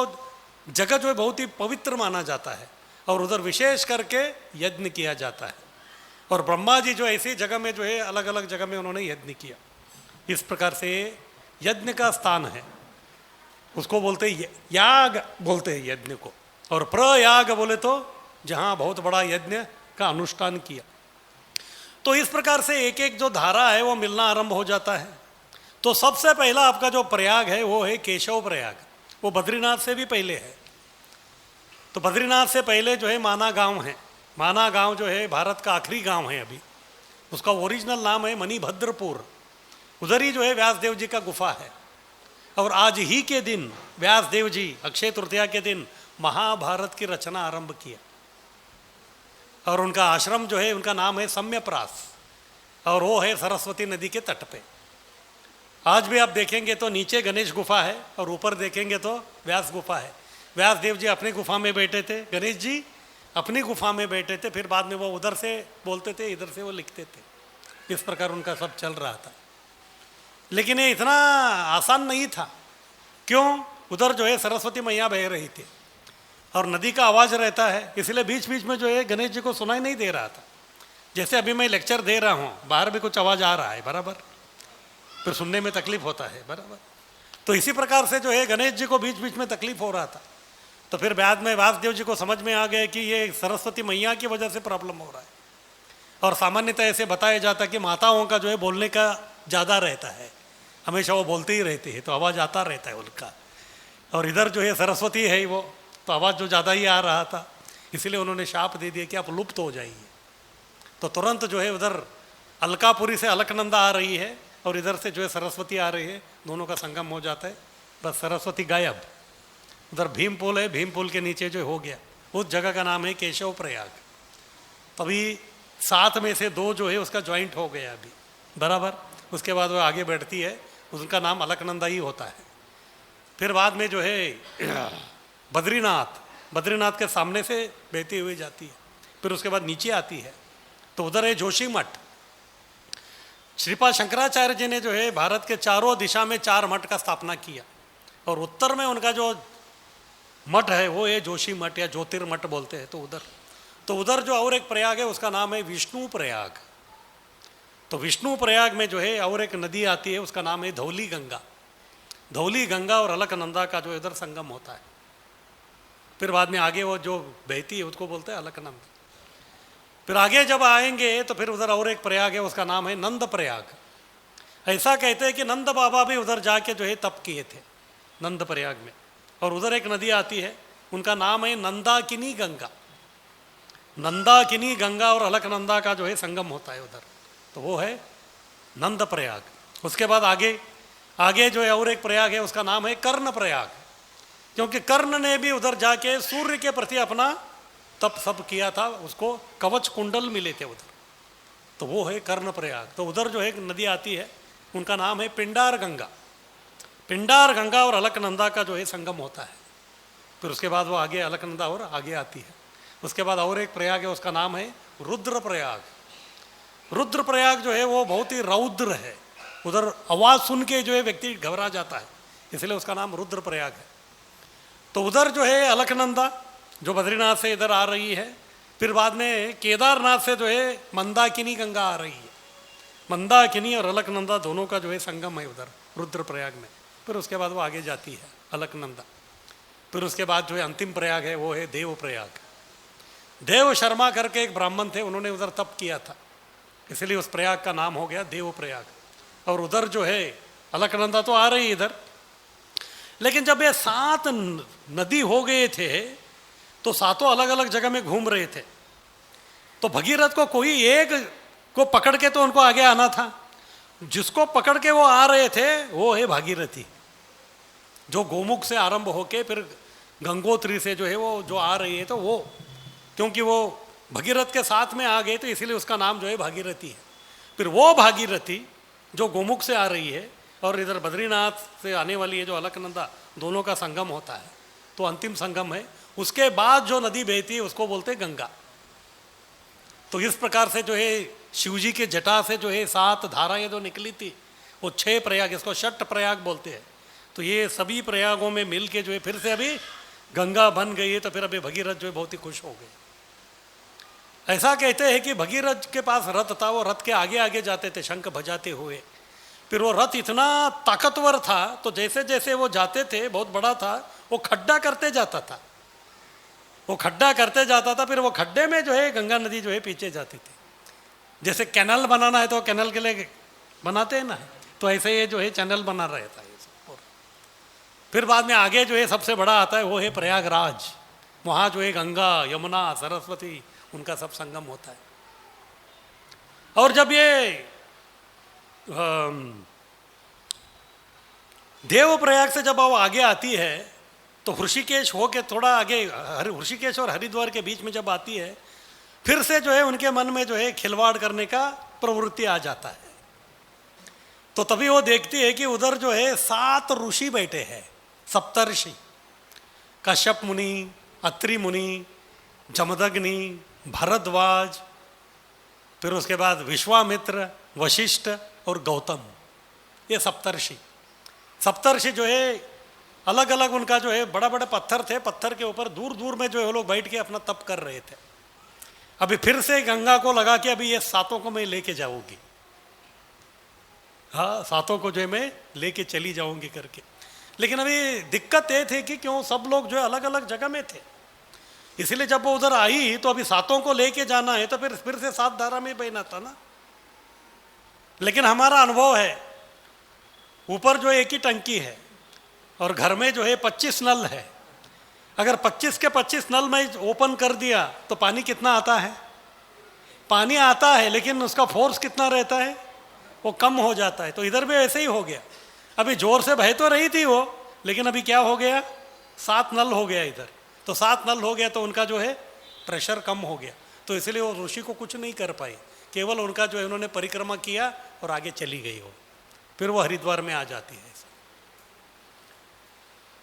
Speaker 1: जगह जो है बहुत ही पवित्र माना जाता है, और उधर विशेष करके यज्ञ किया जाता है। और ब्रह्मा जी जो ऐसी जगह में जो है अलग अलग जगह में उन्होंने यज्ञ किया। इस प्रकार से यज्ञ का स्थान है, उसको बोलते हैं याग, बोलते हैं यज्ञ को। और प्रयाग बोले तो जहाँ बहुत बड़ा यज्ञ का अनुष्ठान किया। तो इस प्रकार से एक एक जो धारा है वो मिलना आरंभ हो जाता है। तो सबसे पहला आपका जो प्रयाग है वो है केशव प्रयाग, वो बद्रीनाथ से भी पहले है। तो बद्रीनाथ से पहले जो है माना गांव है। माना गांव जो है भारत का आखिरी गांव है अभी, उसका ओरिजिनल नाम है मणिभद्रपुर। उधर ही जो है व्यासदेव जी का गुफा है। और आज ही के दिन व्यासदेव जी अक्षय तृतीया के दिन महाभारत की रचना आरंभ किया। और उनका आश्रम जो है उनका नाम है सम्यप्रास, और वो है सरस्वती नदी के तट पे। आज भी आप देखेंगे तो नीचे गणेश गुफा है और ऊपर देखेंगे तो व्यास गुफा है। व्यासदेव जी अपनी गुफा में बैठे थे, गणेश जी अपनी गुफा में बैठे थे, फिर बाद में वो उधर से बोलते थे, इधर से वो लिखते थे। इस प्रकार उनका सब चल रहा था। लेकिन ये इतना आसान नहीं था। क्यों, उधर जो है सरस्वती मैया बह रही थी और नदी का आवाज़ रहता है, इसलिए बीच बीच में जो है गणेश जी को सुनाई नहीं दे रहा था। जैसे अभी मैं लेक्चर दे रहा हूँ, बाहर भी कुछ आवाज़ आ रहा है बराबर, फिर सुनने में तकलीफ होता है बराबर। तो इसी प्रकार से जो है गणेश जी को बीच बीच में तकलीफ हो रहा था। तो फिर बाद में वासुदेव जी को समझ में आ गया कि ये सरस्वती मैया की वजह से प्रॉब्लम हो रहा है। और सामान्यतः ऐसे बताया जाता है कि माताओं का जो है बोलने का ज़्यादा रहता है, हमेशा वो बोलते ही रहते हैं तो आवाज़ आता रहता है उनका। और इधर जो है सरस्वती है वो, तो आवाज़ जो ज़्यादा ही आ रहा था, इसलिए उन्होंने शाप दे दिया कि आप लुप्त हो जाइए। तो तुरंत जो है उधर अलकापुरी से अलकनंदा आ रही है और इधर से जो है सरस्वती आ रही है, दोनों का संगम हो जाता है, बस सरस्वती गायब। उधर भीमपुल है, भीमपुल के नीचे जो हो गया, उस जगह का नाम है केशव प्रयाग। तभी 7 में से 2 जो है उसका ज्वाइंट हो गया अभी बराबर। उसके बाद वो आगे बढ़ती है, उसका नाम अलकनंदा ही होता है। फिर बाद में जो है बद्रीनाथ, बद्रीनाथ के सामने से बहती हुई जाती है, फिर उसके बाद नीचे आती है तो उधर है जोशी मठ। श्रीपाद शंकराचार्य जी ने जो है भारत के चारों दिशा में 4 मठ का स्थापना किया, और उत्तर में उनका जो मठ है वो है जोशी मठ या ज्योतिर्मठ बोलते हैं। तो उधर जो और एक प्रयाग है उसका नाम है विष्णु प्रयाग। तो विष्णु प्रयाग में जो है और एक नदी आती है, उसका नाम है धौली गंगा। धौली गंगा और अलकनंदा का जो इधर संगम होता है। फिर बाद में आगे वो जो बहती है उसको बोलते हैं अलकनंदा। फिर आगे जब आएंगे तो फिर उधर और एक प्रयाग है, उसका नाम है नंद प्रयाग। ऐसा कहते हैं कि नंद बाबा भी उधर जाके जो है तप किए थे नंद प्रयाग में। और उधर एक नदी आती है, उनका नाम है नंदाकिनी गंगा। नंदाकिनी गंगा और अलकनंदा का जो है संगम होता है उधर, तो वो है नंद प्रयाग। उसके बाद आगे आगे जो है और एक प्रयाग है, उसका नाम है कर्ण प्रयाग, क्योंकि कर्ण ने भी उधर जाके सूर्य के प्रति अपना तप सब किया था, उसको कवच कुंडल मिले थे उधर, तो वो है कर्ण प्रयाग। तो उधर जो है एक नदी आती है, उनका नाम है पिंडार गंगा। पिंडार गंगा और अलकनंदा का जो है संगम होता है। फिर उसके बाद वो आगे अलकनंदा और आगे आती है। उसके बाद और एक प्रयाग है, उसका नाम है रुद्र प्रयाग। रुद्र प्रयाग जो है वो बहुत ही रौद्र है, उधर आवाज़ सुन के जो है व्यक्ति घबरा जाता है, इसलिए उसका नाम रुद्र प्रयाग है। तो उधर जो है अलकनंदा जो बद्रीनाथ से इधर आ रही है, फिर बाद में केदारनाथ से जो है मंदाकिनी गंगा आ रही है। मंदाकिनी और अलकनंदा दोनों का जो है संगम है उधर रुद्रप्रयाग में। फिर उसके बाद वो आगे जाती है अलकनंदा। फिर उसके बाद जो है अंतिम प्रयाग है वो है देव प्रयाग। देव शर्मा करके एक ब्राह्मण थे, उन्होंने उधर तप किया था, इसलिए उस प्रयाग का नाम हो गया देव प्रयाग। और उधर जो है अलकनंदा तो आ रही इधर, लेकिन जब ये 7 नदी हो गए थे तो 7 अलग अलग जगह में घूम रहे थे। तो भगीरथ को कोई एक को पकड़ के तो उनको आगे आना था। जिसको पकड़ के वो आ रहे थे वो है भागीरथी, जो गोमुख से आरंभ होके फिर गंगोत्री से जो है वो जो आ रही है, तो वो क्योंकि वो भगीरथ के साथ में आ गए तो इसीलिए उसका नाम जो है भागीरथी है। फिर वो भागीरथी जो गोमुख से आ रही है और इधर बद्रीनाथ से आने वाली है जो अलकनंदा, दोनों का संगम होता है, तो अंतिम संगम है। उसके बाद जो नदी बहती है उसको बोलते हैं गंगा। तो इस प्रकार से जो है शिवजी के जटा से जो है 7 धाराएं जो निकली थी, वो 6 प्रयाग, इसको षट प्रयाग बोलते हैं। तो ये सभी प्रयागों में मिल के जो है फिर से अभी गंगा बन गई है। तो फिर अभी भगीरथ जो है बहुत ही खुश हो गए। ऐसा कहते हैं कि भगीरथ के पास रथ था, वो रथ के आगे आगे जाते थे शंख बजाते हुए। फिर वो रथ इतना ताकतवर था तो जैसे जैसे वो जाते थे, बहुत बड़ा था, वो खड्डा करते जाता था, वो खड्डा करते जाता था। फिर वो खड्डे में जो है गंगा नदी जो है पीछे जाती थी। जैसे कैनल बनाना है तो कैनल के लिए बनाते हैं ना, तो ऐसे ये जो है चैनल बना रहा था ये सब। और फिर बाद में आगे जो है सबसे बड़ा आता है वो है प्रयागराज। वहाँ जो है गंगा यमुना सरस्वती उनका सब संगम होता है। और जब ये देवप्रयाग से जब वो आगे आती है तो ऋषिकेश हो के थोड़ा आगे, ऋषिकेश और हरिद्वार के बीच में जब आती है, फिर से जो है उनके मन में जो है खिलवाड़ करने का प्रवृत्ति आ जाता है। तो तभी वो देखती है कि उधर जो है 7 ऋषि बैठे हैं, सप्तर्षि, कश्यप मुनि, अत्रि मुनि, जमदग्नि, भरद्वाज, फिर उसके बाद विश्वामित्र, वशिष्ठ और गौतम, ये सप्तर्षि। सप्तर्षि जो है अलग अलग उनका जो है बड़ा बड़ा पत्थर थे, पत्थर के ऊपर दूर दूर में जो है वो लोग बैठ के अपना तप कर रहे थे। अभी फिर से गंगा को लगा के अभी ये 7 को मैं लेके जाऊंगी, हाँ 7 को जो है मैं लेके चली जाऊंगी करके। लेकिन अभी दिक्कत ये थी कि क्यों सब लोग जो है अलग अलग जगह में थे, इसलिए जब वो उधर आई तो अभी 7 को लेके जाना है तो फिर से 7 धारा में बहना था ना। लेकिन हमारा अनुभव है ऊपर जो एक ही टंकी है और घर में जो है 25 नल है। अगर 25 के 25 नल में ओपन कर दिया तो पानी कितना आता है? पानी आता है, लेकिन उसका फोर्स कितना रहता है? वो कम हो जाता है। तो इधर भी ऐसे ही हो गया। अभी जोर से बह तो रही थी वो, लेकिन अभी क्या हो गया, 7 नल हो गया इधर। तो 7 नल हो गया तो उनका जो है प्रेशर कम हो गया, तो इसलिए वो ऋषि को कुछ नहीं कर पाई, केवल उनका जो है उन्होंने परिक्रमा किया और आगे चली गई हो, फिर वो हरिद्वार में आ जाती है।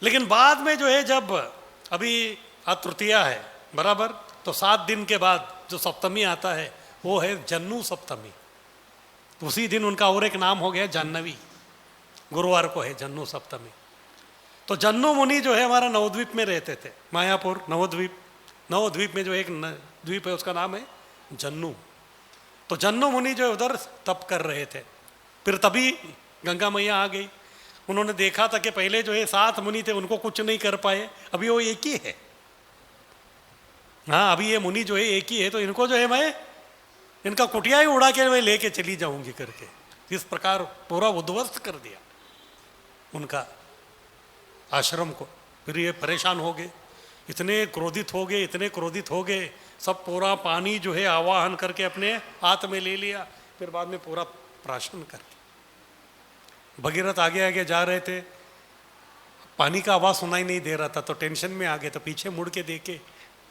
Speaker 1: लेकिन बाद में जो है जब अभी तृतीया है बराबर, तो 7 दिन के बाद जो सप्तमी आता है वो है जन्नू सप्तमी। तो उसी दिन उनका और एक नाम हो गया जाह्नवी, गुरुवार को है जन्नू सप्तमी। तो जन्नू मुनि जो है हमारा नवद्वीप में रहते थे, मायापुर नवद्वीप, नवद्वीप में जो एक द्वीप है उसका नाम है जन्नू। तो जन्नू मुनि जो है उधर तप कर रहे थे। फिर तभी गंगा मैया आ गई। उन्होंने देखा था कि पहले जो है 7 मुनि थे, उनको कुछ नहीं कर पाए, अभी वो एक ही है। हाँ अभी ये मुनि जो है एक ही है, तो इनको जो है मैं इनका कुटिया ही उड़ा के मैं लेके चली जाऊंगी करके इस प्रकार पूरा उद्ध्वस्त कर दिया उनका आश्रम को। फिर ये परेशान हो गए। इतने क्रोधित हो गए, इतने क्रोधित हो गए, सब पूरा पानी जो है आवाहन करके अपने हाथ में ले लिया, फिर बाद में पूरा प्राशन करके। भगीरथ आगे आगे जा रहे थे, पानी का आवाज़ सुनाई नहीं दे रहा था, तो टेंशन में आ गए, तो पीछे मुड़ के देखे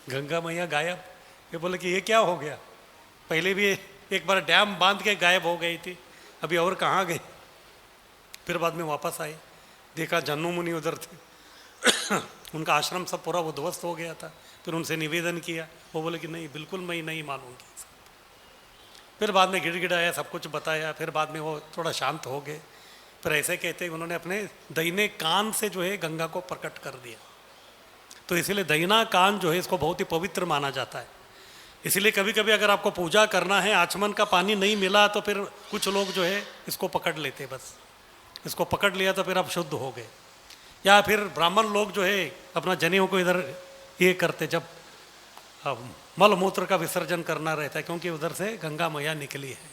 Speaker 1: गंगा मैया गायब। ये बोले कि ये क्या हो गया, पहले भी एक बार डैम बांध के गायब हो गई थी, अभी और कहाँ गई। फिर बाद में वापस आए, देखा जन्नू मुनि उधर थे उनका आश्रम सब पूरा उद्ध्वस्त हो गया था। फिर उनसे निवेदन किया, वो बोले कि नहीं, बिल्कुल मैं नहीं मानूंगी। फिर बाद में गिड़गिड़ाया, सब कुछ बताया, फिर बाद में वो थोड़ा शांत हो गए। फिर ऐसे कहते उन्होंने अपने दाहिने कान से जो है गंगा को प्रकट कर दिया। तो इसीलिए दाहिना कान जो है इसको बहुत ही पवित्र माना जाता है। इसीलिए कभी कभी अगर आपको पूजा करना है, आचमन का पानी नहीं मिला, तो फिर कुछ लोग जो है इसको पकड़ लेते, बस इसको पकड़ लिया तो फिर आप शुद्ध हो गए। या फिर ब्राह्मण लोग जो है अपना जनेऊ को इधर ये करते, जब मल मूत्र का विसर्जन करना रहता है, क्योंकि उधर से गंगा मैया निकली है।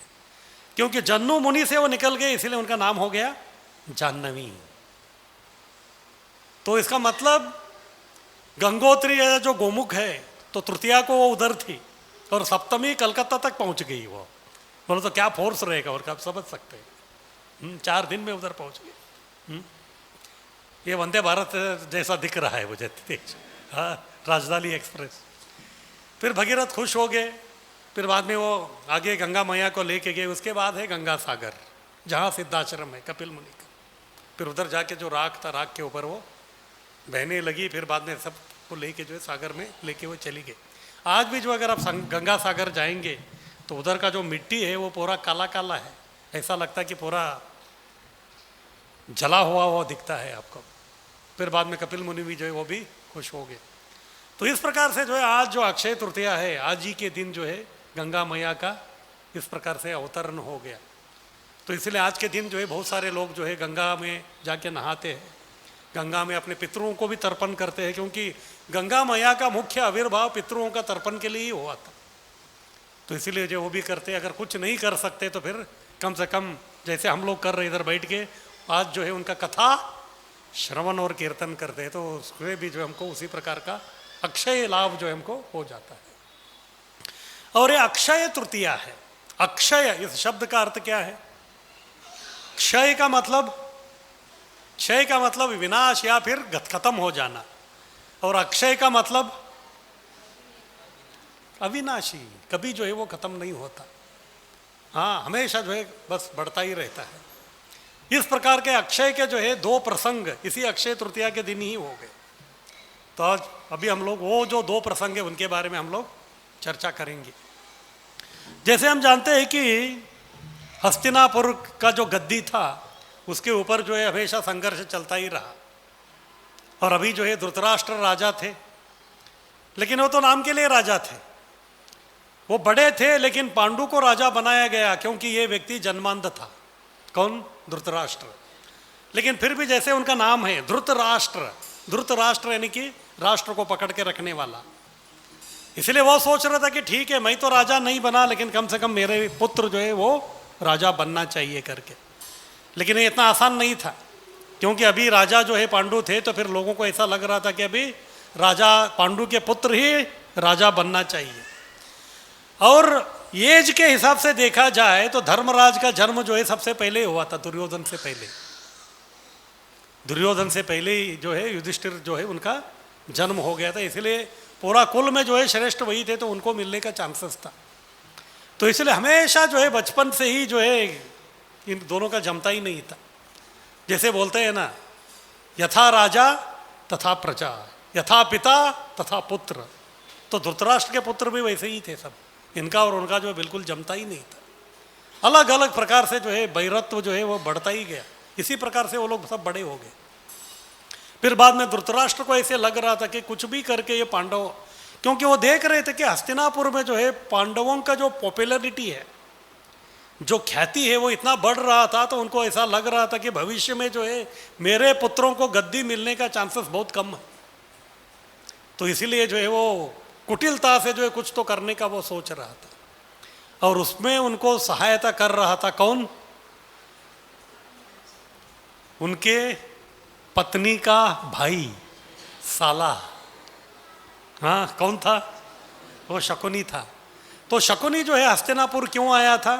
Speaker 1: क्योंकि जन्नू मुनि से वो निकल गए, इसलिए उनका नाम हो गया जाह्नवी। तो इसका मतलब गंगोत्री जो गोमुख है, तो तृतीया को वो उधर थी और सप्तमी कलकत्ता तक पहुंच गई। वो बोलो तो क्या फोर्स रहेगा, और क्या आप समझ सकते हैं। 4 दिन में उधर पहुंच गए। ये वंदे भारत जैसा दिख रहा है मुझे, हाँ, राजधानी एक्सप्रेस। फिर भगीरथ खुश हो गए। फिर बाद में वो आगे गंगा मैया को लेके गए। उसके बाद है गंगा सागर, जहाँ सिद्धाश्रम है कपिल मुनि का। फिर उधर जाके जो राख था, राख के ऊपर वो बहने लगी। फिर बाद में सबको लेके जो है सागर में लेके वो चली गई। आज भी जो अगर आप गंगा सागर जाएंगे तो उधर का जो मिट्टी है वो पूरा काला काला है, ऐसा लगता है कि पूरा जला हुआ वो दिखता है आपको। फिर बाद में कपिल मुनि भी जो है वो भी खुश हो गए। तो इस प्रकार से जो है आज जो अक्षय तृतीया है, आज ही के दिन जो है गंगा मैया का इस प्रकार से अवतरण हो गया। तो इसलिए आज के दिन जो है बहुत सारे लोग जो है गंगा में जाके नहाते हैं, गंगा में अपने पितरों को भी तर्पण करते हैं, क्योंकि गंगा मैया का मुख्य आविर्भाव पितरों का तर्पण के लिए ही हुआ था। तो इसीलिए जो वो भी करते हैं। अगर कुछ नहीं कर सकते तो फिर कम से कम जैसे हम लोग कर रहे इधर बैठ के आज जो है उनका कथा श्रवण और कीर्तन करते हैं, तो उसमें भी जो हमको उसी प्रकार का अक्षय लाभ जो हमको हो जाता है। और ये अक्षय तृतीया है। अक्षय इस शब्द का अर्थ क्या है? क्षय का मतलब, क्षय का मतलब विनाश या फिर खत्म हो जाना, और अक्षय का मतलब अविनाशी, कभी जो है वो खत्म नहीं होता, हाँ, हमेशा जो है बस बढ़ता ही रहता है। इस प्रकार के अक्षय के जो है 2 प्रसंग इसी अक्षय तृतीया के दिन ही हो गए। तो आज अभी हम लोग वो जो 2 प्रसंग है उनके बारे में हम लोग चर्चा करेंगे। जैसे हम जानते हैं कि हस्तिनापुर का जो गद्दी था उसके ऊपर जो है हमेशा संघर्ष चलता ही रहा। और अभी जो है धृतराष्ट्र राजा थे, लेकिन वो तो नाम के लिए राजा थे, वो बड़े थे, लेकिन पांडु को राजा बनाया गया क्योंकि ये व्यक्ति जन्मांध था। कौन? धृतराष्ट्र। लेकिन फिर भी जैसे उनका नाम है धृतराष्ट्र, धृतराष्ट्र यानी कि राष्ट्र को पकड़ के रखने वाला, इसलिए वो सोच रहा था कि ठीक है, मैं तो राजा नहीं बना, लेकिन कम से कम मेरे पुत्र जो है वो राजा बनना चाहिए करके। लेकिन ये इतना आसान नहीं था, क्योंकि अभी राजा जो है पांडु थे, तो फिर लोगों को ऐसा लग रहा था कि अभी राजा पांडु के पुत्र ही राजा बनना चाहिए। और एज के हिसाब से देखा जाए तो धर्मराज का जन्म जो है सबसे पहले हुआ था, दुर्योधन से पहले। दुर्योधन से पहले ही जो है युधिष्ठिर जो है उनका जन्म हो गया था, इसलिए पूरा कुल में जो है श्रेष्ठ वही थे, तो उनको मिलने का चांसेस था। तो इसलिए हमेशा जो है बचपन से ही जो है इन दोनों का जमता ही नहीं था। जैसे बोलते हैं ना, यथा राजा तथा प्रजा, यथा पिता तथा पुत्र। तो धृतराष्ट्र के पुत्र भी वैसे ही थे सब, इनका और उनका जो है बिल्कुल जमता ही नहीं था। अलग अलग प्रकार से जो है वैरत्व जो है वो बढ़ता ही गया। इसी प्रकार से वो लोग सब बड़े हो गए। फिर बाद में धृतराष्ट्र को ऐसे लग रहा था कि कुछ भी करके ये पांडव, क्योंकि वो देख रहे थे कि हस्तिनापुर में जो है पांडवों का जो पॉपुलैरिटी है, जो ख्याति है, वो इतना बढ़ रहा था, तो उनको ऐसा लग रहा था कि भविष्य में जो है मेरे पुत्रों को गद्दी मिलने का चांसेस बहुत कम है। तो इसीलिए जो है वो कुटिलता से जो है कुछ तो करने का वो सोच रहा था, और उसमें उनको सहायता कर रहा था कौन? उनके पत्नी का भाई साला, हाँ, कौन था? वो शकुनी था। तो शकुनी जो है हस्तिनापुर क्यों आया था?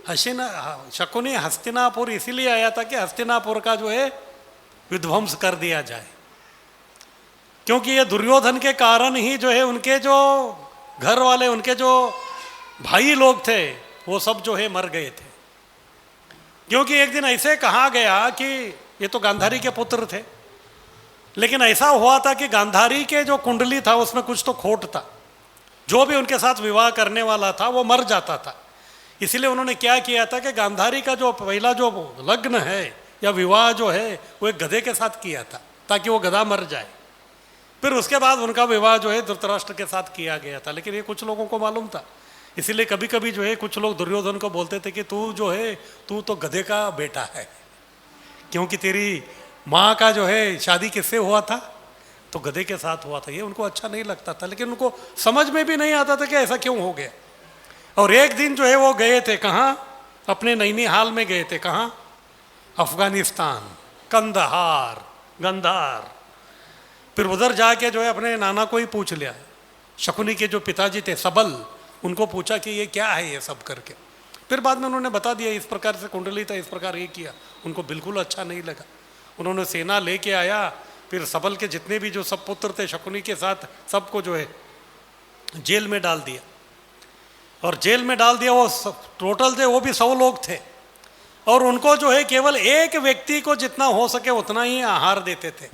Speaker 1: शकुनी हस्तिनापुर इसीलिए आया था कि हस्तिनापुर का जो है विध्वंस कर दिया जाए, क्योंकि ये दुर्योधन के कारण ही जो है उनके जो घर वाले, उनके जो भाई लोग थे, वो सब जो है मर गए थे। क्योंकि एक दिन ऐसे कहा गया कि ये तो गांधारी के पुत्र थे, लेकिन ऐसा हुआ था कि गांधारी के जो कुंडली था उसमें कुछ तो खोट था। जो भी उनके साथ विवाह करने वाला था वो मर जाता था। इसीलिए उन्होंने क्या किया था कि गांधारी का जो पहला जो लग्न है या विवाह जो है वो एक गधे के साथ किया था, ताकि वो गधा मर जाए। फिर उसके बाद उनका विवाह जो है धृतराष्ट्र के साथ किया गया था, लेकिन ये कुछ लोगों को मालूम था। इसीलिए कभी कभी जो है कुछ लोग दुर्योधन को बोलते थे कि तू जो है तू तो गधे का बेटा है, क्योंकि तेरी माँ का जो है शादी किससे हुआ था? तो गधे के साथ हुआ था। ये उनको अच्छा नहीं लगता था, लेकिन उनको समझ में भी नहीं आता था कि ऐसा क्यों हो गया। और एक दिन जो है वो गए थे कहाँ? अपने नैनीहाल में गए थे। कहाँ? अफगानिस्तान, कंदहार, गंधार। फिर उधर जाके जो है अपने नाना को ही पूछ लिया, शकुनी के जो पिताजी थे सबल, उनको पूछा कि ये क्या है ये सब करके। फिर बाद में उन्होंने बता दिया इस प्रकार से कुंडली था, इस प्रकार ये किया। उनको बिल्कुल अच्छा नहीं लगा। उन्होंने सेना लेके आया, फिर सबल के जितने भी जो सब पुत्र थे शकुनी के साथ, सबको जो है जेल में डाल दिया। और जेल में डाल दिया, वो टोटल थे वो भी 100 लोग थे, और उनको जो है केवल एक व्यक्ति को जितना हो सके उतना ही आहार देते थे।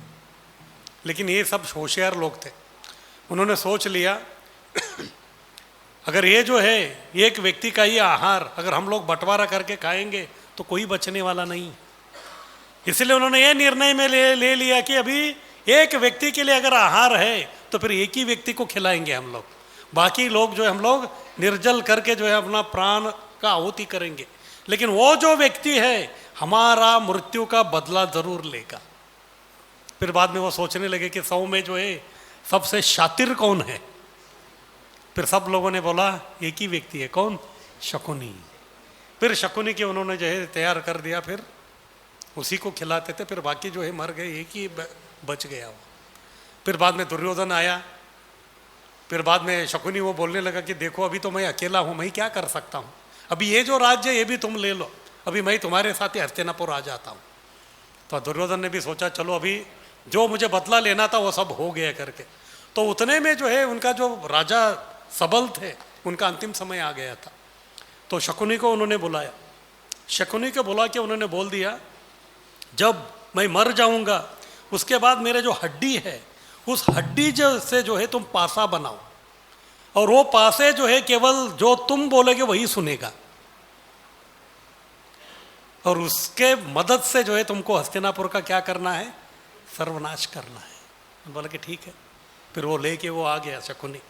Speaker 1: लेकिन ये सब होशियार लोग थे। उन्होंने सोच लिया अगर ये जो है एक व्यक्ति का ही आहार अगर हम लोग बंटवारा करके खाएंगे तो कोई बचने वाला नहीं। इसलिए उन्होंने ये निर्णय में ले लिया कि अभी एक व्यक्ति के लिए अगर आहार है तो फिर एक ही व्यक्ति को खिलाएंगे हम लोग, बाकी लोग जो है हम लोग निर्जल करके जो है अपना प्राण का आहुति करेंगे। लेकिन वो जो व्यक्ति है हमारा मृत्यु का बदला जरूर लेगा। फिर बाद में वो सोचने लगे कि 100 में जो है सबसे शातिर कौन है? फिर सब लोगों ने बोला एक ही व्यक्ति है। कौन? शकुनी। फिर शकुनी के उन्होंने जो है तैयार कर दिया, फिर उसी को खिलाते थे। फिर बाकी जो है मर गए, एक ही बच गया वो। फिर बाद में दुर्योधन आया। फिर बाद में शकुनी वो बोलने लगा कि देखो अभी तो मैं अकेला हूँ, मैं क्या कर सकता हूँ, अभी ये जो राज्य ये भी तुम ले लो, अभी मैं तुम्हारे साथ ही हस्तिनापुर आ जाता हूँ। तो दुर्योधन ने भी सोचा चलो अभी जो मुझे बदला लेना था वो सब हो गया करके। तो उतने में जो है उनका जो राजा सबल थे उनका अंतिम समय आ गया था। तो शकुनी को उन्होंने बुलाया। शकुनी को बुला के उन्होंने बोल दिया जब मैं मर जाऊंगा उसके बाद मेरे जो हड्डी है उस हड्डी से जो है तुम पासा बनाओ, और वो पासे जो है केवल जो तुम बोलोगे वही सुनेगा, और उसके मदद से जो है तुमको हस्तिनापुर का क्या करना है? सर्वनाश करना है। बोला कि ठीक है। फिर वो लेके वो आ गया शकुनी।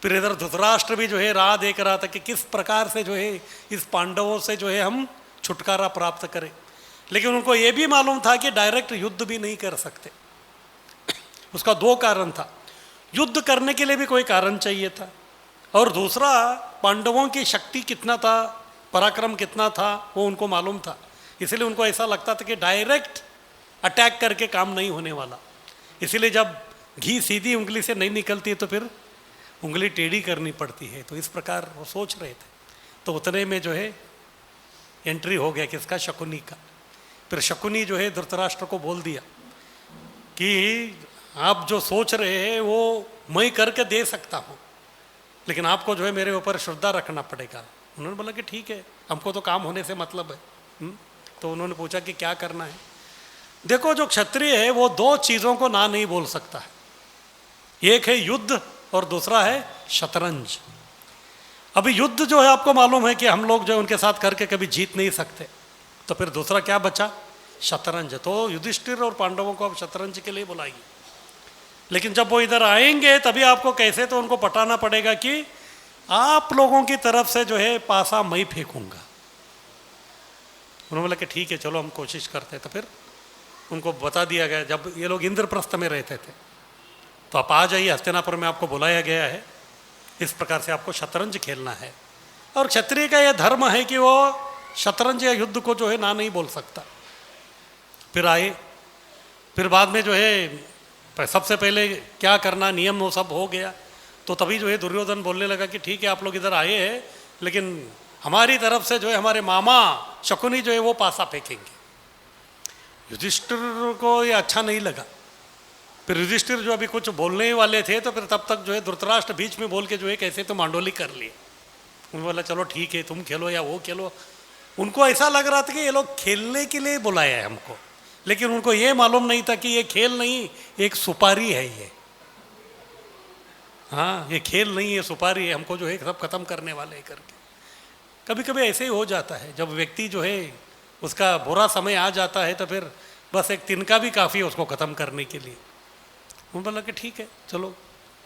Speaker 1: फिर इधर धृतराष्ट्र भी जो है राह देख रहा था कि किस प्रकार से जो है इस पांडवों से जो है हम छुटकारा प्राप्त करें। लेकिन उनको ये भी मालूम था कि डायरेक्ट युद्ध भी नहीं कर सकते। उसका 2 कारण था। युद्ध करने के लिए भी कोई कारण चाहिए था, और दूसरा पांडवों की शक्ति कितना था, पराक्रम कितना था वो उनको मालूम था। इसलिए उनको ऐसा लगता था कि डायरेक्ट अटैक करके काम नहीं होने वाला। इसीलिए जब घी सीधी उंगली से नहीं निकलती है तो फिर उंगली टेढ़ी करनी पड़ती है। तो इस प्रकार वो सोच रहे थे। तो उतने में जो है एंट्री हो गया किसका? शकुनी का। फिर शकुनी जो है धृतराष्ट्र को बोल दिया कि आप जो सोच रहे हैं वो मैं करके दे सकता हूँ, लेकिन आपको जो है मेरे ऊपर श्रद्धा रखना पड़ेगा। उन्होंने बोला कि ठीक है, हमको तो काम होने से मतलब है। तो उन्होंने पूछा कि क्या करना है? देखो जो क्षत्रिय है वो 2 चीज़ों को ना नहीं बोल सकता है। एक है युद्ध और दूसरा है शतरंज। अभी युद्ध जो है आपको मालूम है कि हम लोग जो है उनके साथ करके कभी जीत नहीं सकते, तो फिर दूसरा क्या बचा? शतरंज। तो युधिष्ठिर और पांडवों को अब शतरंज के लिए बुलाएगी। लेकिन जब वो इधर आएंगे तभी आपको कैसे तो उनको पटाना पड़ेगा कि आप लोगों की तरफ से जो है पासा मैं फेंकूंगा। उन्होंने बोला कि ठीक है चलो हम कोशिश करते हैं। तो फिर उनको बता दिया गया, जब ये लोग इंद्रप्रस्थ में रहते थे, तो आप आ जाइए, हस्तिनापुर में आपको बुलाया गया है, इस प्रकार से आपको शतरंज खेलना है। और क्षत्रिय का यह धर्म है कि वो शतरंज या युद्ध को जो है ना नहीं बोल सकता। फिर आए। फिर बाद में जो है सबसे पहले क्या करना, नियम वो सब हो गया। तो तभी जो है दुर्योधन बोलने लगा कि ठीक है आप लोग इधर आए हैं, लेकिन हमारी तरफ से जो है हमारे मामा शकुनी जो है वो पासा फेंकेंगे। युधिष्ठिर को ये अच्छा नहीं लगा। फिर युधिष्ठिर जो अभी कुछ बोलने ही वाले थे, तो फिर तब तक जो है धृतराष्ट्र बीच में बोल के जो है कैसे तो मांडोली कर लिए। उन्होंने बोला चलो ठीक है तुम खेलो या वो खेलो। उनको ऐसा लग रहा था कि ये लोग खेलने के लिए बुलाया है हमको, लेकिन उनको ये मालूम नहीं था कि ये खेल नहीं, एक सुपारी है ये। हाँ, ये खेल नहीं है, सुपारी है, हमको जो है सब खत्म करने वाले है करके। कभी कभी ऐसे ही हो जाता है, जब व्यक्ति जो है उसका बुरा समय आ जाता है तो फिर बस एक तिनका भी काफ़ी है उसको ख़त्म करने के लिए। उन्होंने बोला कि ठीक है चलो।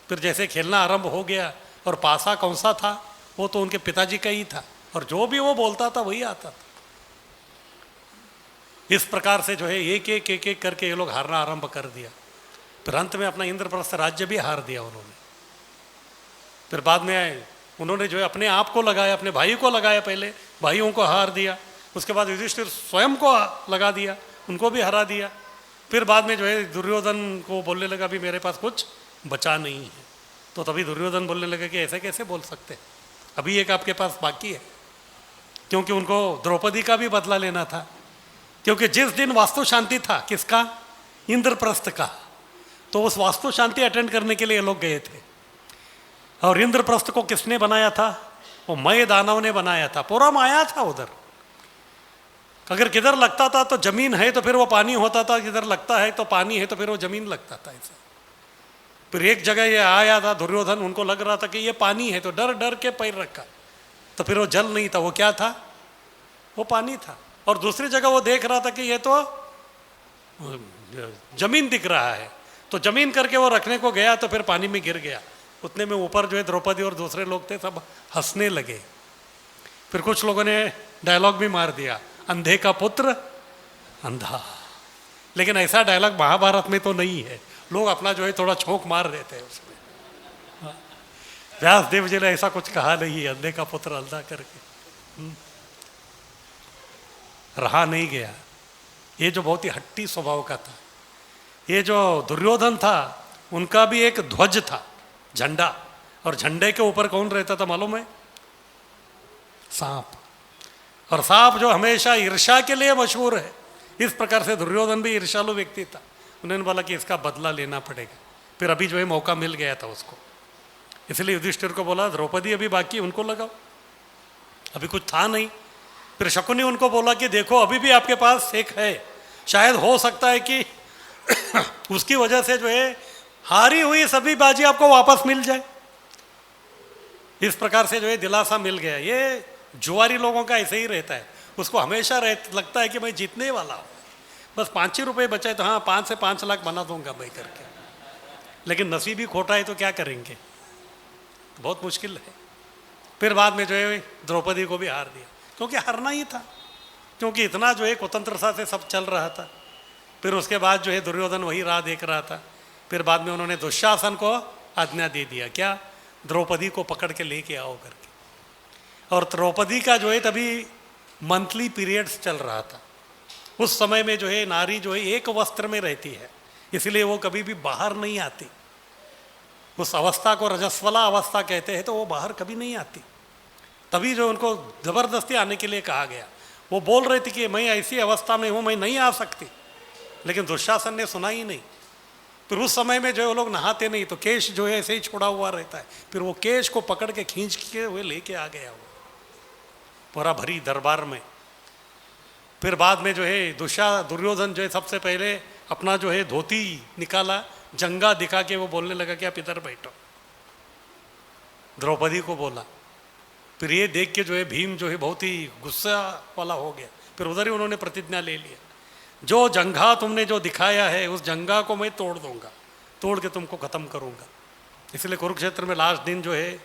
Speaker 1: फिर जैसे खेलना आरंभ हो गया, और पासा कौन सा था, वो तो उनके पिताजी का ही था, और जो भी वो बोलता था वही आता था। इस प्रकार से जो है एक एक एक एक करके ये लोग हारना आरंभ कर दिया। फिर अंत में अपना इंद्रप्रस्थ राज्य भी हार दिया उन्होंने। फिर बाद में उन्होंने जो है अपने आप को लगाया, अपने भाई को लगाया, पहले भाइयों को हार दिया, उसके बाद युधिष्ठिर स्वयं को लगा दिया, उनको भी हरा दिया। फिर बाद में जो है दुर्योधन को बोलने लगा भी मेरे पास कुछ बचा नहीं है। तो तभी दुर्योधन बोलने लगा कि ऐसे कैसे बोल सकते, अभी एक आपके पास बाकी है। क्योंकि उनको द्रौपदी का भी बदला लेना था, क्योंकि जिस दिन वास्तु शांति था, किसका, इंद्रप्रस्थ का, तो उस वास्तु शांति अटेंड करने के लिए लोग गए थे। और इंद्रप्रस्थ को किसने बनाया था, वो मय दानव ने बनाया था। पूरा माया था उधर, अगर किधर लगता था तो जमीन है तो फिर वो पानी होता था, किधर लगता है तो पानी है तो फिर वो जमीन लगता था ऐसा। फिर एक जगह ये आया था दुर्योधन, उनको लग रहा था कि ये पानी है, तो डर डर के पैर रखा, तो फिर वो जल नहीं था, वो क्या था, वो पानी था। और दूसरी जगह वो देख रहा था कि ये तो जमीन दिख रहा है, तो जमीन करके वो रखने को गया तो फिर पानी में गिर गया। उतने में ऊपर जो है द्रौपदी और दूसरे लोग थे, सब हंसने लगे। फिर कुछ लोगों ने डायलॉग भी मार दिया, अंधे का पुत्र अंधा। लेकिन ऐसा डायलॉग महाभारत में तो नहीं है, लोग अपना जो है थोड़ा छोंक मार देते हैं उसमें। व्यास देव जी ने ऐसा कुछ कहा नहीं है, अंधे का पुत्र अंधा करके रहा नहीं गया। ये जो बहुत ही हट्टी स्वभाव का था, ये जो दुर्योधन था, उनका भी एक ध्वज था, झंडा, और झंडे के ऊपर कौन रहता था मालूम है, सांप। और सांप जो हमेशा ईर्ष्या के लिए मशहूर है, इस प्रकार से दुर्योधन भी ईर्ष्यालु व्यक्ति था। उन्होंने बोला कि इसका बदला लेना पड़ेगा। फिर अभी जो है मौका मिल गया था उसको, इसलिए युधिष्ठिर को बोला द्रौपदी अभी बाकी, उनको लगाओ, अभी कुछ था नहीं। फिर शकुनी उनको बोला कि देखो अभी भी आपके पास एक है, शायद हो सकता है कि उसकी वजह से जो है हारी हुई सभी बाजी आपको वापस मिल जाए। इस प्रकार से जो है दिलासा मिल गया। ये जुआरी लोगों का ऐसे ही रहता है, उसको हमेशा लगता है कि मैं जीतने वाला हूँ, बस 5 ही रुपये बचे तो हाँ 5 से 5 लाख बना दूंगा मैं करके। लेकिन नसीब ही खोटा है तो क्या करेंगे, बहुत मुश्किल है। फिर बाद में जो है द्रौपदी को भी हार दिया, क्योंकि हारना ही था, क्योंकि इतना जो है कुतंत्रता से सब चल रहा था। फिर उसके बाद जो है दुर्योधन वही राह देख रहा था। फिर बाद में उन्होंने दुशासन को आज्ञा दे दिया, क्या, द्रौपदी को पकड़ के लेके आओ करके। और द्रौपदी का जो है तभी मंथली पीरियड्स चल रहा था। उस समय में जो है नारी जो है एक वस्त्र में रहती है, इसलिए वो कभी भी बाहर नहीं आती। उस अवस्था को रजस्वला अवस्था कहते हैं, तो वो बाहर कभी नहीं आती। तभी जो उनको ज़बरदस्ती आने के लिए कहा गया। वो बोल रही थी कि मैं ऐसी अवस्था में हूँ, मैं नहीं आ सकती, लेकिन दुशासन ने सुना ही नहीं। फिर उस समय में जो है वो लोग नहाते नहीं, तो केश जो है ऐसे ही छोड़ा हुआ रहता है। फिर वो केश को पकड़ के खींच के हुए लेके आ गया वो पूरा भरी दरबार में। फिर बाद में जो है दुर्योधन जो है सबसे पहले अपना जो है धोती निकाला, जंगा दिखा के वो बोलने लगा कि आप इधर बैठो, द्रौपदी को बोला। फिर ये देख के जो है भीम जो है बहुत ही गुस्सा वाला हो गया। फिर उधर ही उन्होंने प्रतिज्ञा ले लिया, जो जंगा तुमने जो दिखाया है उस जंगा को मैं तोड़ दूंगा, तोड़ के तुमको ख़त्म करूंगा। इसलिए कुरुक्षेत्र में लास्ट दिन जो है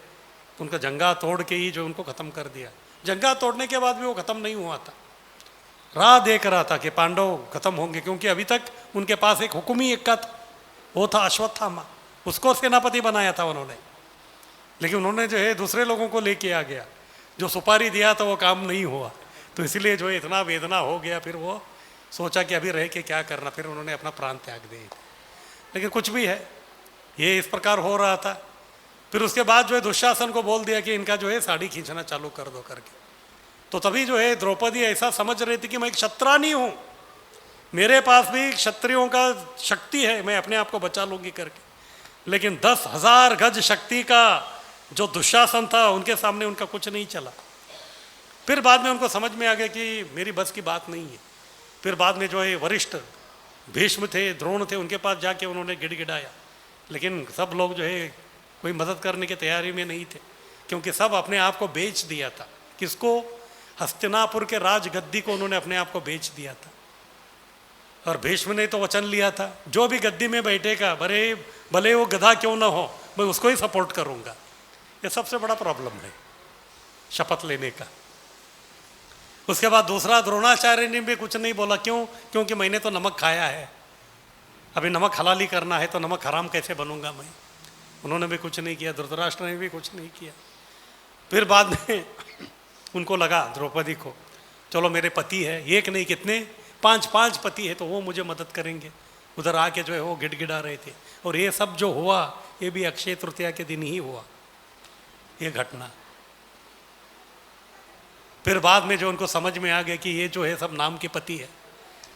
Speaker 1: उनका जंगा तोड़ के ही जो उनको ख़त्म कर दिया। जंगा तोड़ने के बाद भी वो ख़त्म नहीं हुआ था, राह देख रहा था कि पांडव खत्म होंगे, क्योंकि अभी तक उनके पास एक हुक्मी एक का था, वो था अश्वत्थामा, उसको सेनापति बनाया था उन्होंने। लेकिन उन्होंने जो है दूसरे लोगों को लेके आ गया, जो सुपारी दिया तो वो काम नहीं हुआ, तो इसलिए जो है इतना वेदना हो गया। फिर वो सोचा कि अभी रह के क्या करना, फिर उन्होंने अपना प्राण त्याग दिया। लेकिन कुछ भी है, ये इस प्रकार हो रहा था। फिर उसके बाद जो है दुशासन को बोल दिया कि इनका जो है साड़ी खींचना चालू कर दो करके। तो तभी जो है द्रौपदी ऐसा समझ रही थी कि मैं एक क्षत्रानी हूँ, मेरे पास भी क्षत्रियों का शक्ति है, मैं अपने आप को बचा लूंगी करके। लेकिन 10,000 गज शक्ति का जो दुशासन था उनके सामने उनका कुछ नहीं चला। फिर बाद में उनको समझ में आ गया कि मेरी बस की बात नहीं है। फिर बाद में जो है वरिष्ठ भीष्म थे, द्रोण थे, उनके पास जाके उन्होंने गिड़गिड़ाया, लेकिन सब लोग जो है कोई मदद करने की तैयारी में नहीं थे, क्योंकि सब अपने आप को बेच दिया था। किसको? हस्तिनापुर के राजगद्दी को उन्होंने अपने आप को बेच दिया था। और भीष्म ने तो वचन लिया था, जो भी गद्दी में बैठेगा भले वो गधा क्यों ना हो, मैं उसको ही सपोर्ट करूंगा। ये सबसे बड़ा प्रॉब्लम है शपथ लेने का। उसके बाद दूसरा, द्रोणाचार्य ने भी कुछ नहीं बोला। क्यों? क्योंकि मैंने तो नमक खाया है, अभी नमक हलाली करना है, तो नमक हराम कैसे बनूंगा मैं। उन्होंने भी कुछ नहीं किया, धृतराष्ट्र ने भी कुछ नहीं किया। फिर बाद में उनको लगा द्रौपदी को, चलो मेरे पति है, एक नहीं कितने 5 पति है, तो वो मुझे मदद करेंगे। उधर आके जो है वो गिड़गिड़ा रहे थे। और ये सब जो हुआ ये भी अक्षय तृतीया के दिन ही हुआ ये घटना। फिर बाद में जो उनको समझ में आ गया कि ये जो है सब नाम के पति है,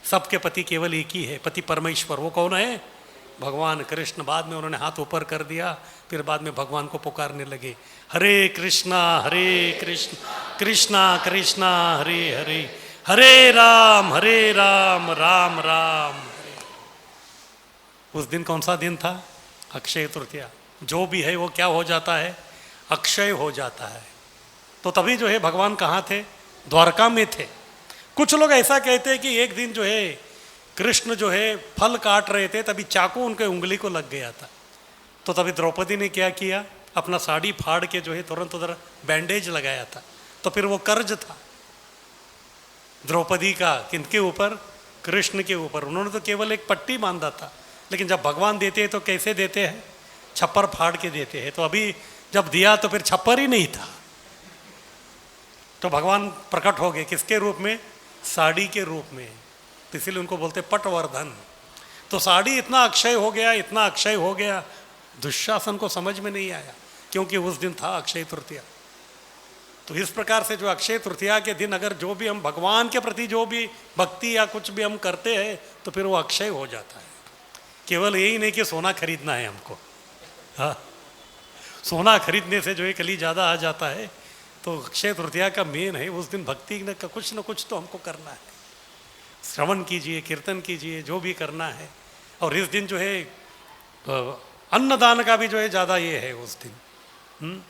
Speaker 1: सबके पति केवल एक ही है, पति परमेश्वर। वो कौन है? भगवान कृष्ण। बाद में उन्होंने हाथ ऊपर कर दिया, फिर बाद में भगवान को पुकारने लगे, हरे कृष्णा कृष्णा कृष्णा हरे हरे, हरे राम राम राम हरे। उस दिन कौन सा दिन था? अक्षय तृतीया। जो भी है वो क्या हो जाता है? अक्षय हो जाता है। तो तभी जो है भगवान कहाँ थे? द्वारका में थे। कुछ लोग ऐसा कहते हैं कि एक दिन जो है कृष्ण जो है फल काट रहे थे, तभी चाकू उनके उंगली को लग गया था। तो तभी द्रौपदी ने क्या किया? अपना साड़ी फाड़ के जो है तुरंत उधर बैंडेज लगाया था। तो फिर वो कर्ज था द्रौपदी का किनके ऊपर? कृष्ण के ऊपर। उन्होंने तो केवल एक पट्टी बांधा था, लेकिन जब भगवान देते हैं तो कैसे देते हैं? छप्पर फाड़ के देते हैं। तो अभी जब दिया तो फिर छप्पर ही नहीं था, तो भगवान प्रकट हो गए किसके रूप में? साड़ी के रूप में। तो इसीलिए उनको बोलते पटवर्धन। तो साड़ी इतना अक्षय हो गया, इतना अक्षय हो गया, दुशासन को समझ में नहीं आया, क्योंकि उस दिन था अक्षय तृतीया। तो इस प्रकार से जो अक्षय तृतीया के दिन अगर जो भी हम भगवान के प्रति जो भी भक्ति या कुछ भी हम करते हैं तो फिर वो अक्षय हो जाता है। केवल यही नहीं कि सोना खरीदना है हमको, हाँ, सोना खरीदने से जो है कली ज़्यादा आ जाता है। तो अक्षय तृतीया का मेन है, उस दिन भक्ति का कुछ न कुछ तो हमको करना है। श्रवण कीजिए, कीर्तन कीजिए, जो भी करना है। और इस दिन जो है अन्नदान का भी जो है ज़्यादा ये है उस दिन।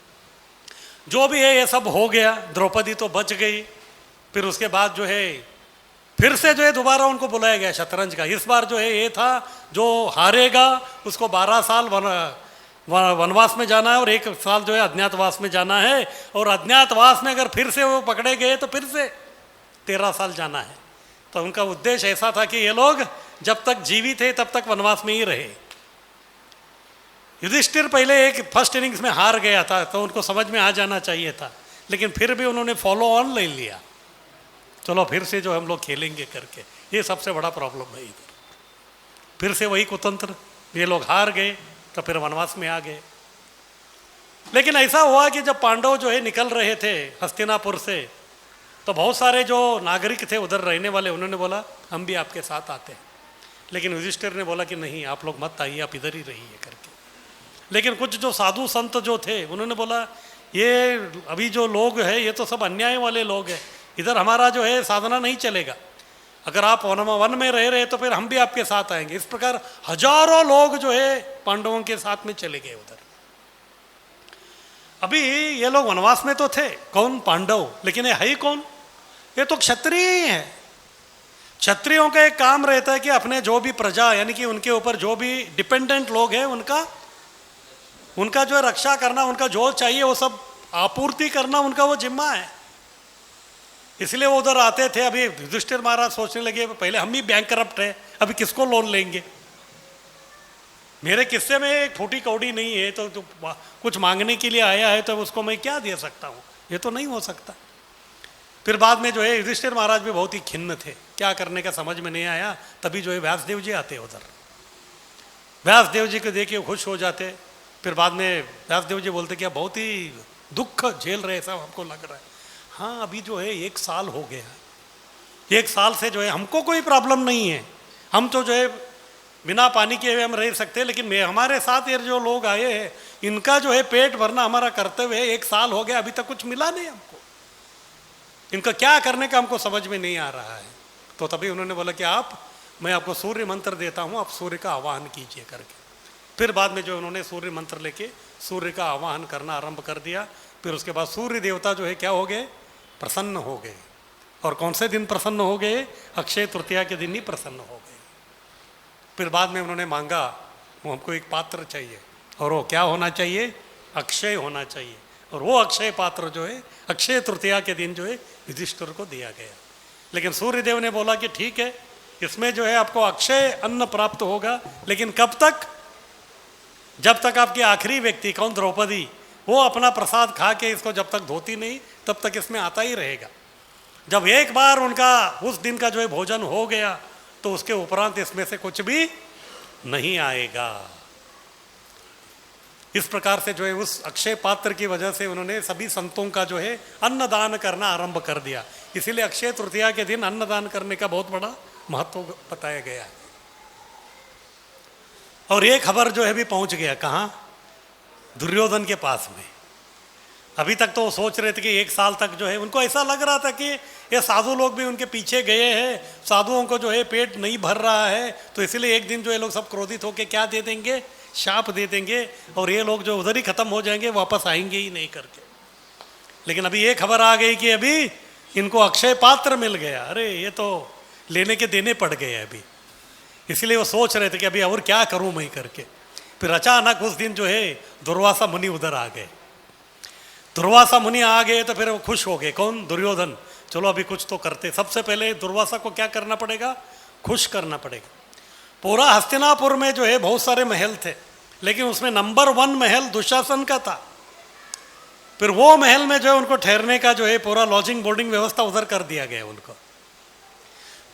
Speaker 1: जो भी है ये सब हो गया, द्रौपदी तो बच गई। फिर उसके बाद जो है फिर से जो है दोबारा उनको बुलाया गया शतरंज का। इस बार जो है ये था जो हारेगा उसको 12 साल वनवास में जाना है और 1 साल जो है अज्ञातवास में जाना है। और अज्ञातवास में अगर फिर से वो पकड़े गए तो फिर से 13 साल जाना है। तो उनका उद्देश्य ऐसा था कि ये लोग जब तक जीवित है तब तक वनवास में ही रहे। युधिष्ठिर पहले एक फर्स्ट इनिंग्स में हार गया था, तो उनको समझ में आ जाना चाहिए था, लेकिन फिर भी उन्होंने फॉलो ऑन ले लिया, चलो फिर से जो हम लोग खेलेंगे करके। ये सबसे बड़ा प्रॉब्लम है इधर। फिर से वही कुतंत्र, ये लोग हार गए तो फिर वनवास में आ गए। लेकिन ऐसा हुआ कि जब पांडव जो है निकल रहे थे हस्तिनापुर से, तो बहुत सारे जो नागरिक थे उधर रहने वाले, उन्होंने बोला हम भी आपके साथ आते हैं। लेकिन युधिष्ठिर ने बोला कि नहीं, आप लोग मत आइए, आप इधर ही रहिए करके। लेकिन कुछ जो साधु संत जो थे उन्होंने बोला ये अभी जो लोग हैं ये तो सब अन्याय वाले लोग हैं, इधर हमारा जो है साधना नहीं चलेगा। अगर आप वन में रह रहे तो फिर हम भी आपके साथ आएंगे। इस प्रकार हजारों लोग जो है पांडवों के साथ में चले गए उधर। अभी ये लोग वनवास में तो थे, कौन? पांडव। लेकिन ये है ही कौन? ये तो क्षत्रिय ही है। क्षत्रियों का एक काम रहता है कि अपने जो भी प्रजा यानी कि उनके ऊपर जो भी डिपेंडेंट लोग हैं उनका जो है रक्षा करना, उनका जो चाहिए वो सब आपूर्ति करना उनका वो जिम्मा है। इसलिए वो उधर आते थे। अभी युधिष्ठिर महाराज सोचने लगे पहले हम ही बैंकरप्ट है, अभी किसको लोन लेंगे, मेरे किस्से में एक फूटी कौड़ी नहीं है, तो कुछ मांगने के लिए आया है तो उसको मैं क्या दे सकता हूँ, ये तो नहीं हो सकता। फिर बाद में जो है युधिष्ठिर महाराज भी बहुत ही खिन्न थे, क्या करने का समझ में नहीं आया। तभी जो है व्यासदेव जी आते उधर। व्यासदेव जी को देखिए खुश हो जाते। फिर बाद में व्यासदेव जी बोलते कि आप बहुत ही दुख झेल रहे सब, हमको लग रहा है। हाँ, अभी जो है 1 साल हो गया, 1 साल से जो है हमको कोई प्रॉब्लम नहीं है, हम तो जो है बिना पानी के हुए हम रह सकते हैं, लेकिन हमारे साथ ये जो लोग आए हैं इनका जो है पेट भरना हमारा कर्तव्य है। 1 साल हो गया, अभी तक कुछ मिला नहीं हमको, इनका क्या करने का हमको समझ में नहीं आ रहा है। तो तभी उन्होंने बोला कि मैं आपको सूर्य मंत्र देता हूँ, आप सूर्य का आवाहन कीजिए करके। फिर बाद में जो उन्होंने सूर्य मंत्र लेके सूर्य का आवाहन करना आरंभ कर दिया। फिर उसके बाद सूर्य देवता जो है क्या हो गए, प्रसन्न हो गए। और कौन से दिन प्रसन्न हो गए, अक्षय तृतीया के दिन ही प्रसन्न हो गए। फिर बाद में उन्होंने मांगा, वो हमको एक पात्र चाहिए, और वो क्या होना चाहिए, अक्षय होना चाहिए। और वो अक्षय पात्र जो है अक्षय तृतीया के दिन जो है युधिष्ठिर को दिया गया। लेकिन सूर्यदेव ने बोला कि ठीक है, इसमें जो है आपको अक्षय अन्न प्राप्त होगा, लेकिन कब तक, जब तक आपकी आखिरी व्यक्ति कौन, द्रौपदी, वो अपना प्रसाद खा के इसको जब तक धोती नहीं तब तक इसमें आता ही रहेगा। जब एक बार उनका उस दिन का जो है भोजन हो गया तो उसके उपरांत इसमें से कुछ भी नहीं आएगा। इस प्रकार से जो है उस अक्षय पात्र की वजह से उन्होंने सभी संतों का जो है अन्नदान करना आरंभ कर दिया। इसीलिए अक्षय तृतीया के दिन अन्नदान करने का बहुत बड़ा महत्व बताया गया है। और ये खबर जो है भी पहुंच गया कहाँ, दुर्योधन के पास में। अभी तक तो वो सोच रहे थे कि 1 साल तक जो है उनको ऐसा लग रहा था कि ये साधु लोग भी उनके पीछे गए हैं, साधुओं को जो है पेट नहीं भर रहा है, तो इसलिए एक दिन जो है लोग सब क्रोधित होकर क्या दे देंगे, शाप दे देंगे, और ये लोग जो उधर ही खत्म हो जाएंगे, वापस आएंगे ही नहीं करके। लेकिन अभी ये खबर आ गई कि अभी इनको अक्षय पात्र मिल गया। अरे ये तो लेने के देने पड़ गए अभी, इसलिए वो सोच रहे थे कि अभी और क्या करूं मैं करके। फिर अचानक उस दिन जो है दुर्वासा मुनि उधर आ गए। दुर्वासा मुनि आ गए तो फिर वो खुश हो गए, कौन, दुर्योधन। चलो अभी कुछ तो करते। सबसे पहले दुर्वासा को क्या करना पड़ेगा, खुश करना पड़ेगा। पूरा हस्तिनापुर में जो है बहुत सारे महल थे, लेकिन उसमें नंबर 1 महल दुशासन का था। फिर वो महल में जो है उनको ठहरने का जो है पूरा लॉजिंग बोर्डिंग व्यवस्था उधर कर दिया गया उनको।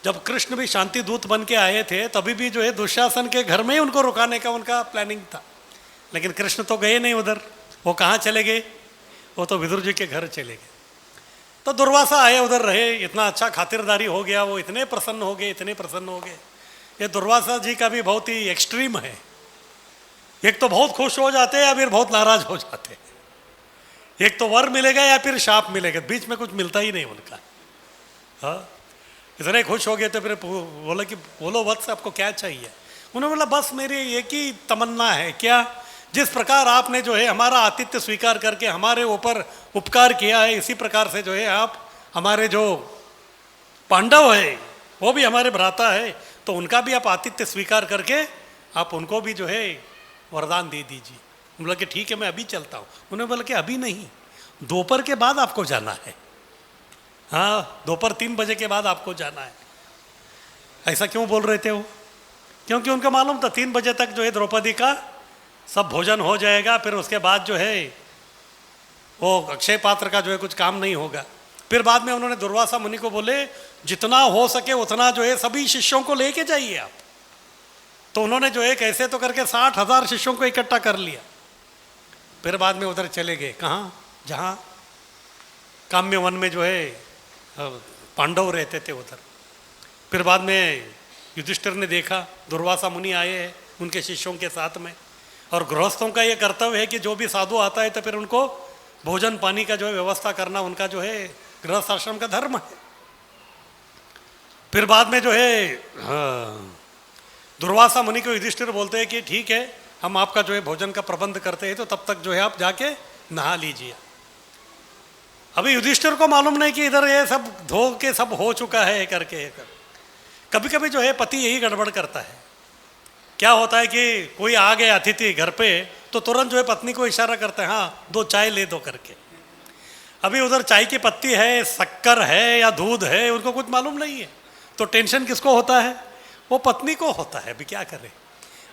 Speaker 1: जब कृष्ण भी शांति दूत बन के आए थे तभी भी जो है दुशासन के घर में ही उनको रुकाने का उनका प्लानिंग था, लेकिन कृष्ण तो गए नहीं उधर। वो कहाँ चले गए, वो तो विदुर जी के घर चले गए। तो दुर्वासा आए, उधर रहे, इतना अच्छा खातिरदारी हो गया, वो इतने प्रसन्न हो गए, इतने प्रसन्न हो गए। ये दुर्वासा जी का भी बहुत ही एक्सट्रीम है, एक तो बहुत खुश हो जाते हैं या फिर बहुत नाराज हो जाते हैं। एक तो वर मिलेगा या फिर शाप मिलेगा, बीच में कुछ मिलता ही नहीं उनका। हाँ, इतने खुश हो गए तो फिर बोला कि बोलो वत्स आपको क्या चाहिए। उन्होंने बोला बस मेरी एक ही तमन्ना है, क्या, जिस प्रकार आपने जो है हमारा आतिथ्य स्वीकार करके हमारे ऊपर उपकार किया है, इसी प्रकार से जो है आप हमारे जो पांडव है वो भी हमारे भ्राता है, तो उनका भी आप आतिथ्य स्वीकार करके आप उनको भी जो है वरदान दे दीजिए। बोला कि ठीक है मैं अभी चलता हूँ। उन्होंने बोला कि अभी नहीं, दोपहर के बाद आपको जाना है। हाँ, दोपहर 3 बजे के बाद आपको जाना है। ऐसा क्यों बोल रहे थे वो, क्योंकि उनको मालूम था 3 बजे तक जो है द्रौपदी का सब भोजन हो जाएगा, फिर उसके बाद जो है वो अक्षय पात्र का जो है कुछ काम नहीं होगा। फिर बाद में उन्होंने दुर्वासा मुनि को बोले जितना हो सके उतना जो है सभी शिष्यों को लेके जाइए आप। तो उन्होंने जो है कैसे तो करके 60,000 शिष्यों को इकट्ठा कर लिया। फिर बाद में उधर चले गए, कहाँ, जहाँ काम्य वन में जो है पांडव रहते थे उधर। फिर बाद में युधिष्ठिर ने देखा दुर्वासा मुनि आए हैं उनके शिष्यों के साथ में, और गृहस्थों का ये कर्तव्य है कि जो भी साधु आता है तो फिर उनको भोजन पानी का जो है व्यवस्था करना उनका जो है गृहस्थ आश्रम का धर्म है। फिर बाद में जो है दुर्वासा मुनि को युधिष्ठिर बोलते हैं कि ठीक है हम आपका जो है भोजन का प्रबंध करते हैं, तो तब तक जो है आप जाके नहा लीजिए। अभी युधिष्ठिर को मालूम नहीं कि इधर ये सब धो के सब हो चुका है करके। कभी कभी जो है पति यही गड़बड़ करता है। क्या होता है कि कोई आ गए अतिथि घर पे तो तुरंत जो है पत्नी को इशारा करते हैं, हाँ 2 चाय ले दो करके। अभी उधर चाय की पत्ती है, शक्कर है या दूध है, उनको कुछ मालूम नहीं है, तो टेंशन किसको होता है, वो पत्नी को होता है। अभी क्या करें,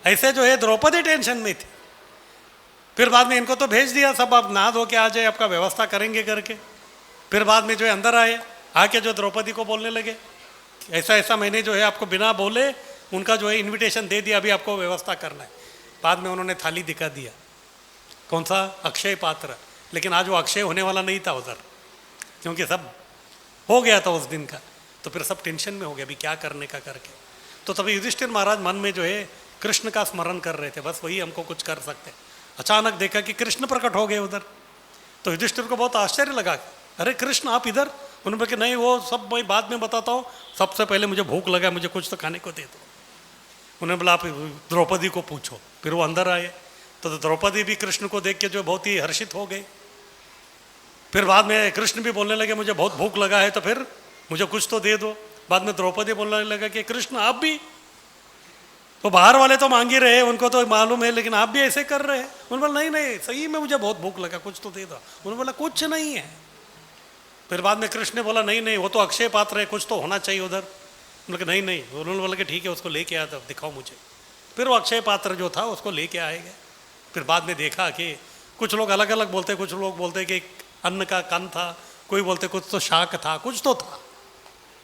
Speaker 1: ऐसे जो है द्रौपदी टेंशन में थी। फिर बाद में इनको तो भेज दिया, सब आप नहा धो के आ जाए, आपका व्यवस्था करेंगे करके। फिर बाद में जो है अंदर आए, आके जो द्रौपदी को बोलने लगे ऐसा ऐसा मैंने जो है आपको बिना बोले उनका जो है इनविटेशन दे दिया, अभी आपको व्यवस्था करना है। बाद में उन्होंने थाली दिखा दिया, कौन सा, अक्षय पात्र, लेकिन आज वो अक्षय होने वाला नहीं था उधर, क्योंकि सब हो गया था उस दिन का। तो फिर सब टेंशन में हो गया, अभी क्या करने का करके। तो तभी युधिष्ठिर महाराज मन में जो है कृष्ण का स्मरण कर रहे थे, बस वही हमको कुछ कर सकते। अचानक देखा कि कृष्ण प्रकट हो गए उधर। तो युधिष्ठिर को बहुत आश्चर्य लगा, अरे कृष्ण आप इधर? उन्होंने बोला कि नहीं, वो सब मैं बाद में बताता हूँ, सबसे पहले मुझे भूख लगा, मुझे कुछ तो खाने को दे दो। उन्होंने बोला आप द्रौपदी को पूछो। फिर वो अंदर आए तो द्रौपदी भी कृष्ण को देख के जो बहुत ही हर्षित हो गई। फिर बाद में कृष्ण भी बोलने लगे मुझे बहुत भूख लगा है, तो फिर मुझे कुछ तो दे दो। बाद में द्रौपदी बोलने लगा कि कृष्ण आप भी, तो बाहर वाले तो मांग ही रहे, उनको तो मालूम है, लेकिन आप भी ऐसे कर रहे हैं। उन्होंने बोला नहीं नहीं, सही में मुझे बहुत भूख लगा, कुछ तो दे दो। उन्होंने बोला कुछ नहीं है। फिर बाद में कृष्ण ने बोला नहीं नहीं, वो तो अक्षय पात्र है, कुछ तो होना चाहिए उधर। उन्होंने कहा नहीं नहीं। उन्होंने बोला कि ठीक है, उसको लेके आया, दिखाओ मुझे। फिर वो अक्षय पात्र जो था उसको लेके आएगा। फिर बाद में देखा कि कुछ लोग अलग अलग बोलते, कुछ लोग बोलते कि अन्न का कण था, कोई बोलते कुछ तो शाक था, कुछ तो था।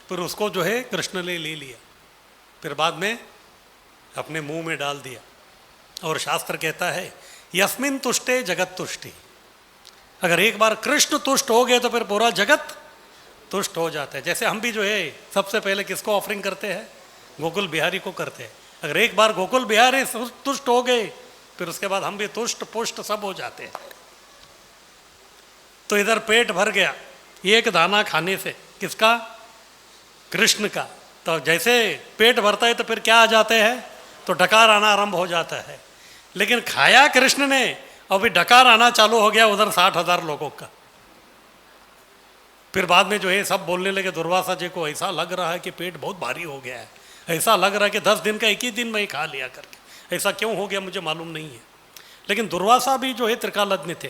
Speaker 1: फिर उसको जो है कृष्ण ने ले लिया, फिर बाद में अपने मुंह में डाल दिया। और शास्त्र कहता है यस्मिन तुष्टे जगत तुष्टि, अगर एक बार कृष्ण तुष्ट हो गए तो फिर पूरा जगत तुष्ट हो जाता है। जैसे हम भी जो है सबसे पहले किसको ऑफरिंग करते हैं, गोकुल बिहारी को करते हैं। अगर एक बार गोकुल बिहारी तुष्ट हो गए फिर उसके बाद हम भी तुष्ट पुष्ट सब हो जाते हैं। तो इधर पेट भर गया एक दाना खाने से, किसका, कृष्ण का। तो जैसे पेट भरता है तो फिर क्या आ जाते हैं, तो डकार आना आरंभ हो जाता है। लेकिन खाया कृष्ण ने, अभी डकार आना चालू हो गया उधर 60,000 लोगों का। फिर बाद में जो है सब बोलने लगे दुर्वासा जी को ऐसा लग रहा है कि पेट बहुत भारी हो गया है, ऐसा लग रहा है कि 10 दिन का एक ही दिन में ही खा लिया करके, ऐसा क्यों हो गया मुझे मालूम नहीं है। लेकिन दुर्वासा भी जो है त्रिकालज्ञ थे,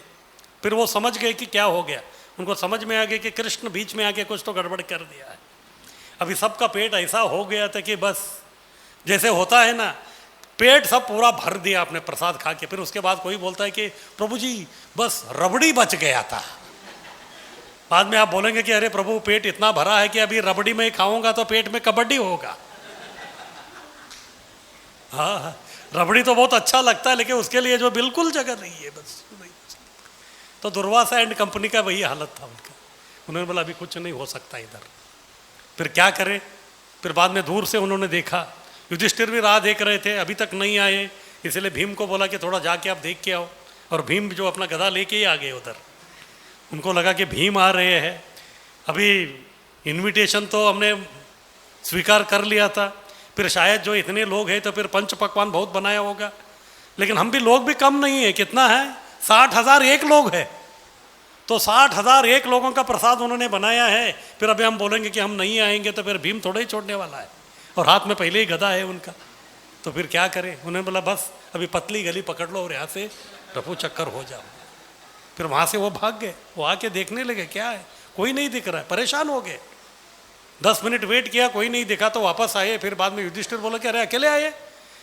Speaker 1: फिर वो समझ गए कि क्या हो गया। उनको समझ में आ गया कि कृष्ण बीच में आके कुछ तो गड़बड़ कर दिया है। अभी सबका पेट ऐसा हो गया था कि बस जैसे होता है ना, पेट सब पूरा भर दिया आपने प्रसाद खा के। फिर उसके बाद कोई बोलता है कि प्रभु जी बस रबड़ी बच गया था। बाद में आप बोलेंगे कि अरे प्रभु पेट इतना भरा है कि अभी रबड़ी में ही खाऊंगा तो पेट में कबड्डी होगा। हाँ, रबड़ी तो बहुत अच्छा लगता है, लेकिन उसके लिए जो बिल्कुल जगह नहीं है, बस नहीं। तो दुर्वासा एंड कंपनी का वही हालत था उनका। उन्होंने बोला अभी कुछ नहीं हो सकता इधर, फिर क्या करें। फिर बाद में दूर से उन्होंने देखा, युधिष्ठिर भी राह देख रहे थे, अभी तक नहीं आए, इसलिए भीम को बोला कि थोड़ा जाके आप देख के आओ। और भीम जो अपना गदा लेके ही आ गए उधर। उनको लगा कि भीम आ रहे हैं, अभी इनविटेशन तो हमने स्वीकार कर लिया था, फिर शायद जो इतने लोग हैं तो फिर पंच पकवान बहुत बनाया होगा। लेकिन हम भी लोग भी कम नहीं है, कितना है, 60,001 लोग हैं। तो 60,001 लोगों का प्रसाद उन्होंने बनाया है। फिर अभी हम बोलेंगे कि हम नहीं आएंगे तो फिर भीम थोड़ा ही छोड़ने वाला है, और हाथ में पहले ही गदा है उनका। तो फिर क्या करें। उन्होंने बोला बस अभी पतली गली पकड़ लो और यहाँ से रफू चक्कर हो जाओ। फिर वहाँ से वो भाग गए। वो आके देखने लगे क्या है, कोई नहीं दिख रहा है, परेशान हो गए। 10 मिनट वेट किया, कोई नहीं दिखा तो वापस आए। फिर बाद में युधिष्ठिर बोला कि अरे अकेले आए,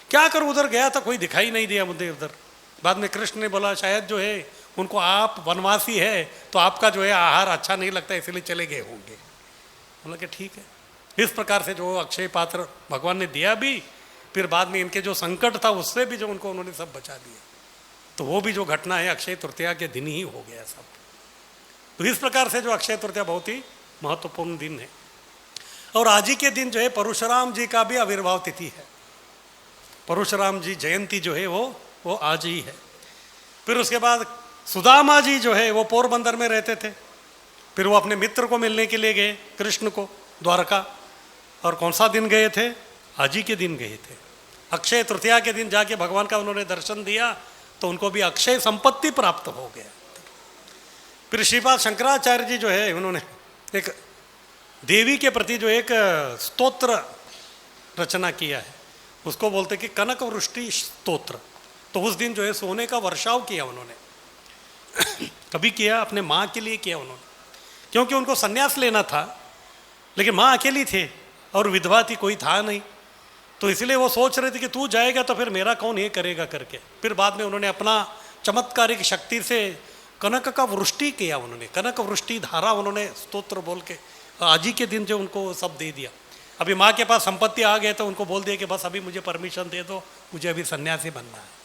Speaker 1: क्या करूँ, उधर गया था कोई दिखाई नहीं दिया मुझे उधर। बाद में कृष्ण ने बोला शायद जो है उनको आप वनवासी है तो आपका जो है आहार अच्छा नहीं लगता, इसलिए चले गए होंगे। बोला कि ठीक है। इस प्रकार से जो अक्षय पात्र भगवान ने दिया भी, फिर बाद में इनके जो संकट था उससे भी जो उनको उन्होंने सब बचा दिया। तो वो भी जो घटना है अक्षय तृतीया के दिन ही हो गया सब। तो इस प्रकार से जो अक्षय तृतीया बहुत ही महत्वपूर्ण दिन है। और आज ही के दिन जो है परशुराम जी का भी आविर्भाव तिथि है। परशुराम जी जयंती जो है वो आज ही है। फिर उसके बाद सुदामा जी जो है वो पोरबंदर में रहते थे। फिर वो अपने मित्र को मिलने के लिए गए, कृष्ण को, द्वारका। और कौन सा दिन गए थे, आज ही के दिन गए थे। अक्षय तृतीया के दिन जाके भगवान का उन्होंने दर्शन दिया तो उनको भी अक्षय संपत्ति प्राप्त हो गया। फिर श्रीपाद शंकराचार्य जी जो है उन्होंने एक देवी के प्रति जो एक स्तोत्र रचना किया है, उसको बोलते कि कनक वृष्टि स्तोत्र। तो उस दिन जो है सोने का वर्षाव किया उन्होंने। कभी किया, अपने माँ के लिए किया उन्होंने, क्योंकि उनको संन्यास लेना था, लेकिन माँ अकेली थे और विधवा थी, कोई था नहीं। तो इसलिए वो सोच रहे थे कि तू जाएगा तो फिर मेरा कौन ये करेगा करके। फिर बाद में उन्होंने अपना चमत्कारिक शक्ति से कनक का वृष्टि किया उन्होंने, कनक वृष्टि धारा उन्होंने स्तोत्र बोल के आज ही के दिन जो उनको सब दे दिया। अभी माँ के पास संपत्ति आ गए तो उनको बोल दिया कि बस अभी मुझे परमिशन दे दो, मुझे अभी सन्यासी बनना है।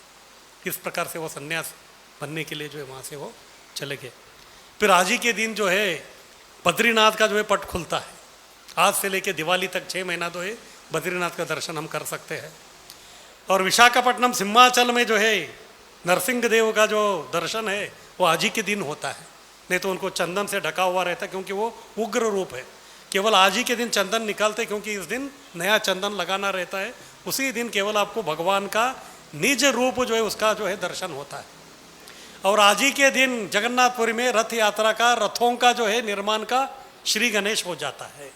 Speaker 1: इस प्रकार से वो सन्यास बनने के लिए जो है वहाँ से वो चले गए। फिर आज ही के दिन जो है बद्रीनाथ का जो है पट खुलता है। आज से लेके दिवाली तक 6 महीना जो है बद्रीनाथ का दर्शन हम कर सकते हैं। और विशाखापट्टनम सिंहाचल में जो है नरसिंह देव का जो दर्शन है वो आज ही के दिन होता है, नहीं तो उनको चंदन से ढका हुआ रहता है, क्योंकि वो उग्र रूप है। केवल आज ही के दिन चंदन निकालते, क्योंकि इस दिन नया चंदन लगाना रहता है। उसी दिन केवल आपको भगवान का निज रूप जो है उसका जो है दर्शन होता है। और आज ही के दिन जगन्नाथपुरी में रथ यात्रा का, रथों का जो है निर्माण का श्री गणेश हो जाता है।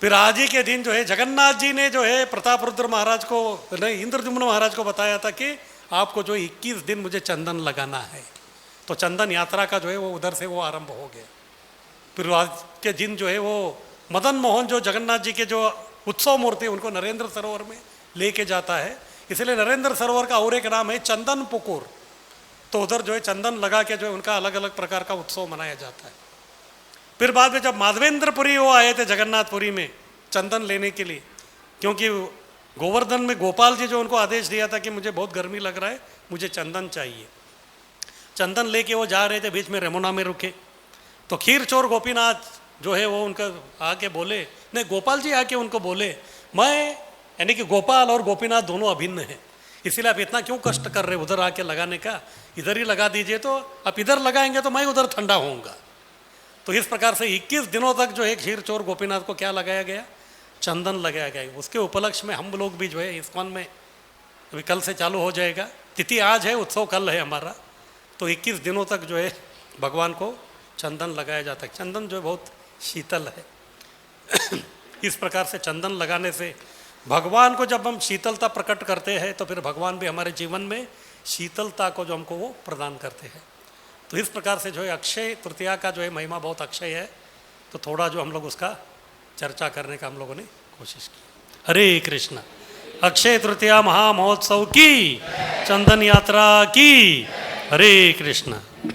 Speaker 1: फिर आज ही के दिन जो है जगन्नाथ जी ने जो है प्रतापरुद्र महाराज को, नहीं, इंद्रद्युम्न महाराज को बताया था कि आपको जो 21 दिन मुझे चंदन लगाना है। तो चंदन यात्रा का जो है वो उधर से वो आरंभ हो गया। फिर आज के दिन जो है वो मदन मोहन जो जगन्नाथ जी के जो उत्सव मूर्ति उनको नरेंद्र सरोवर में लेके जाता है, इसलिए नरेंद्र सरोवर का और एक नाम है चंदन पुकुर। तो उधर जो है चंदन लगा के जो है उनका अलग अलग प्रकार का उत्सव मनाया जाता है। फिर बाद में जब माधवेंद्रपुरी वो आए थे जगन्नाथपुरी में चंदन लेने के लिए, क्योंकि गोवर्धन में गोपाल जी जो उनको आदेश दिया था कि मुझे बहुत गर्मी लग रहा है, मुझे चंदन चाहिए। चंदन लेके वो जा रहे थे, बीच में रेमुना में रुके तो खीर चोर गोपीनाथ जो है वो उनका आके बोले, नहीं, गोपाल जी आके उनको बोले, मैं यानी कि गोपाल और गोपीनाथ दोनों अभिन्न हैं, इसीलिए आप इतना क्यों कष्ट कर रहे उधर आके लगाने का, इधर ही लगा दीजिए। तो आप इधर लगाएंगे तो मैं उधर ठंडा होऊंगा। तो इस प्रकार से 21 दिनों तक जो है खीर चोर गोपीनाथ को क्या लगाया गया, चंदन लगाया गया। उसके उपलक्ष्य में हम लोग भी जो है इस्कॉन में अभी कल से चालू हो जाएगा। तिथि आज है, उत्सव कल है हमारा। तो 21 दिनों तक जो है भगवान को चंदन लगाया जाता है। चंदन जो है बहुत शीतल है। इस प्रकार से चंदन लगाने से भगवान को जब हम शीतलता प्रकट करते हैं तो फिर भगवान भी हमारे जीवन में शीतलता को जो हमको वो प्रदान करते हैं। तो इस प्रकार से जो है अक्षय तृतीया का जो है महिमा बहुत अक्षय है। तो थोड़ा जो हम लोग उसका चर्चा करने का हम लोगों ने कोशिश की। हरे कृष्ण। अक्षय तृतीया महामहोत्सव की, चंदन यात्रा की। हरे कृष्ण।